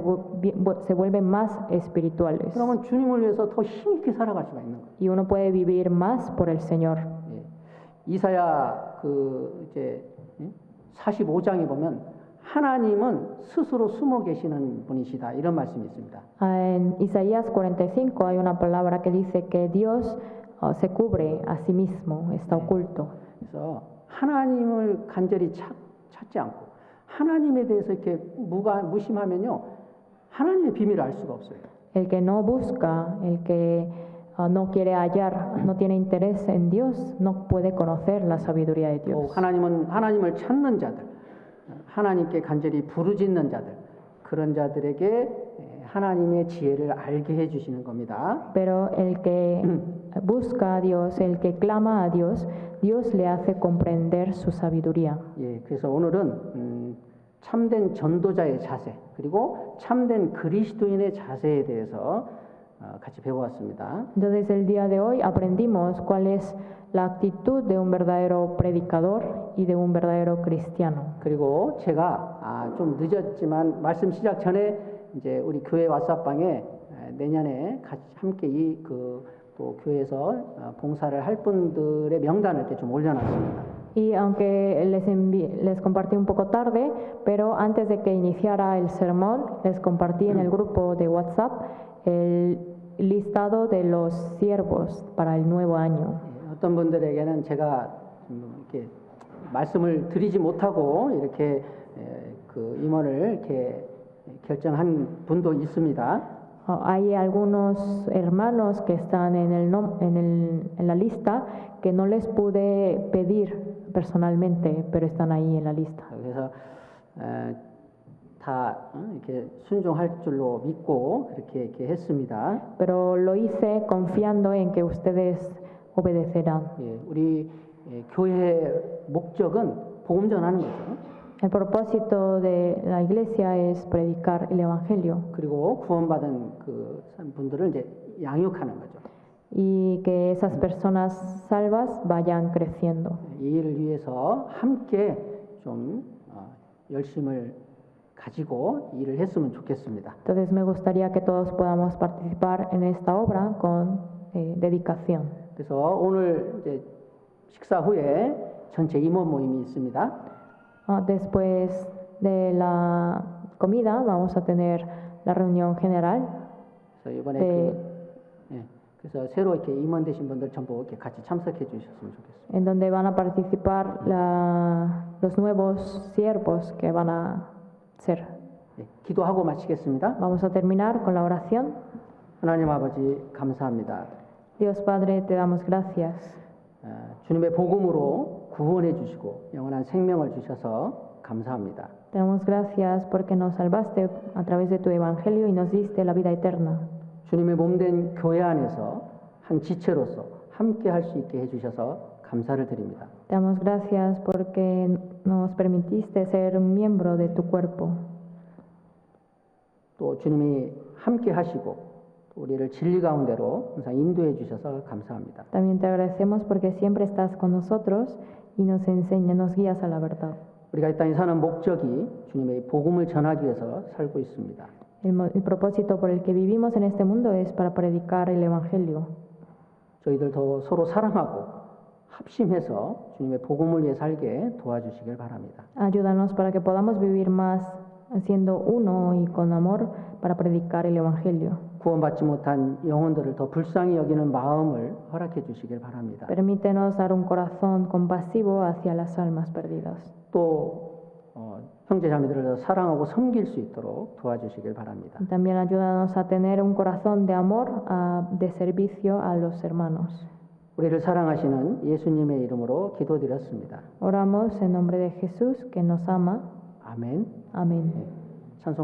vuelven más espirituales. 그러면 주님을 위해서 더 힘있게 살아갈 수가 있는 거예요. Y uno puede vivir más por el Señor. 예. 이사야 이제 45장에 보면 하나님은 스스로 숨어 계시는 분이시다 이런 말씀이 있습니다. En Isaías 45 hay una palabra que dice que Dios se cubre a sí mismo, está oculto. 그래서 하나님을 간절히 찾지 않고 하나님에 대해서 이렇게 무심하면요 하나님의 비밀을 알 수가 없어요. El que no busca, el que no quiere hallar, no tiene interés en Dios, no puede conocer la sabiduría de Dios. 하나님을 찾는 자들, 하나님께 간절히 부르짖는 자들, 그런 자들에게 하나님의 지혜를 알게 해주시는 겁니다. Pero el que busca a Dios, el que clama a Dios, Dios le hace comprender su sabiduría. 예, 그래서 오늘은 참된 전도자의 자세 그리고 참된 그리스도인의 자세에 대해서 같이 배워왔습니다. Entonces el día de hoy aprendimos cuál es la actitud de un verdadero predicador y de un verdadero cristiano. 그리고 제가 좀 늦었지만 말씀 시작 전에 이제 우리 교회 왓츠업방에 내년에 같이 함께 또 교회에서 봉사를 할 분들의 명단을 이렇게 좀 올려놨습니다. Y aunque les compartí un poco tarde, pero antes de que iniciara el sermón, les compartí en el grupo de WhatsApp el listado de los siervos para el nuevo año. 어떤 분들에게는 제가 이렇게 말씀을 드리지 못하고 이렇게 그 임원을 이렇게 결정한 분도 있습니다. Hay algunos hermanos que están en la lista que no les pude pedir personalmente, pero están ahí en la lista. 그래서 다 이렇게 순종할 줄로 믿고 그렇게 했습니다. Pero lo hice confiando en que ustedes obedecerán. 예, 우리 교회의 목적은 복음 전하는 거죠. El propósito de la iglesia es predicar el evangelio. 그리고 구원받은 그 분들을 이제 양육하는 거죠. Y que esas personas salvas vayan creciendo. 이 일을 위해서 함께 좀 열심을 가지고 일을 했으면 좋겠습니다. Entonces me gustaría que todos podamos participar en esta obra con dedicación. 그래서 오늘 이제 식사 후에 전체 임원 모임이 있습니다. Después de la comida vamos a tener la reunión general. 그래서 이번에 그래서 새로 이렇게 임원 되신 분들 전부 이렇게 같이 참석해 주셨으면 좋겠습니다. En donde van a participar los nuevos siervos que van a ser. 기도하고 마치겠습니다. Vamos a terminar con la oración. 하나님 아버지 감사합니다. Dios Padre, te damos gracias. 주님의 복음으로 구원해 주시고 영원한 생명을 주셔서 감사합니다. Te damos gracias porque nos salvaste a través de tu evangelio y nos diste la vida eterna. 주님의 몸된 교회 안에서 한 지체로서 함께 할 수 있게 해주셔서 감사를 드립니다. Te damos gracias porque nos permitiste ser un miembro de tu cuerpo. 또 주님이 함께 하시고 우리를 진리 가운데로 항상 인도해 주셔서 감사합니다. También te agradecemos porque siempre estás con nosotros y nos enseñas, nos guías a la verdad. 우리가 이 땅에 사는 목적이 주님의 복음을 전하기 위해서 살고 있습니다. El propósito por el que vivimos en este mundo es para predicar el evangelio. 저희들도 서로 사랑하고 합심해서 주님의 복음을 위해 살게 도와주시길 바랍니다. Ayúdanos para que podamos vivir más siendo uno y con amor para predicar el evangelio. 구원받지 못한 영혼들을 더 불쌍히 여기는 마음을 허락해 주시길 바랍니다. Permítenos dar un corazón compasivo hacia las almas perdidas. 또 형제자매들을 더 사랑하고 섬길 수 있도록 도와주시길 바랍니다. También ayúdanos a tener un corazón de amor, de servicio a los hermanos. 우리를 사랑하시는 예수님의 이름으로 기도드렸습니다. Oramos en nombre de Jesús que nos ama. 아멘. Amén. 찬송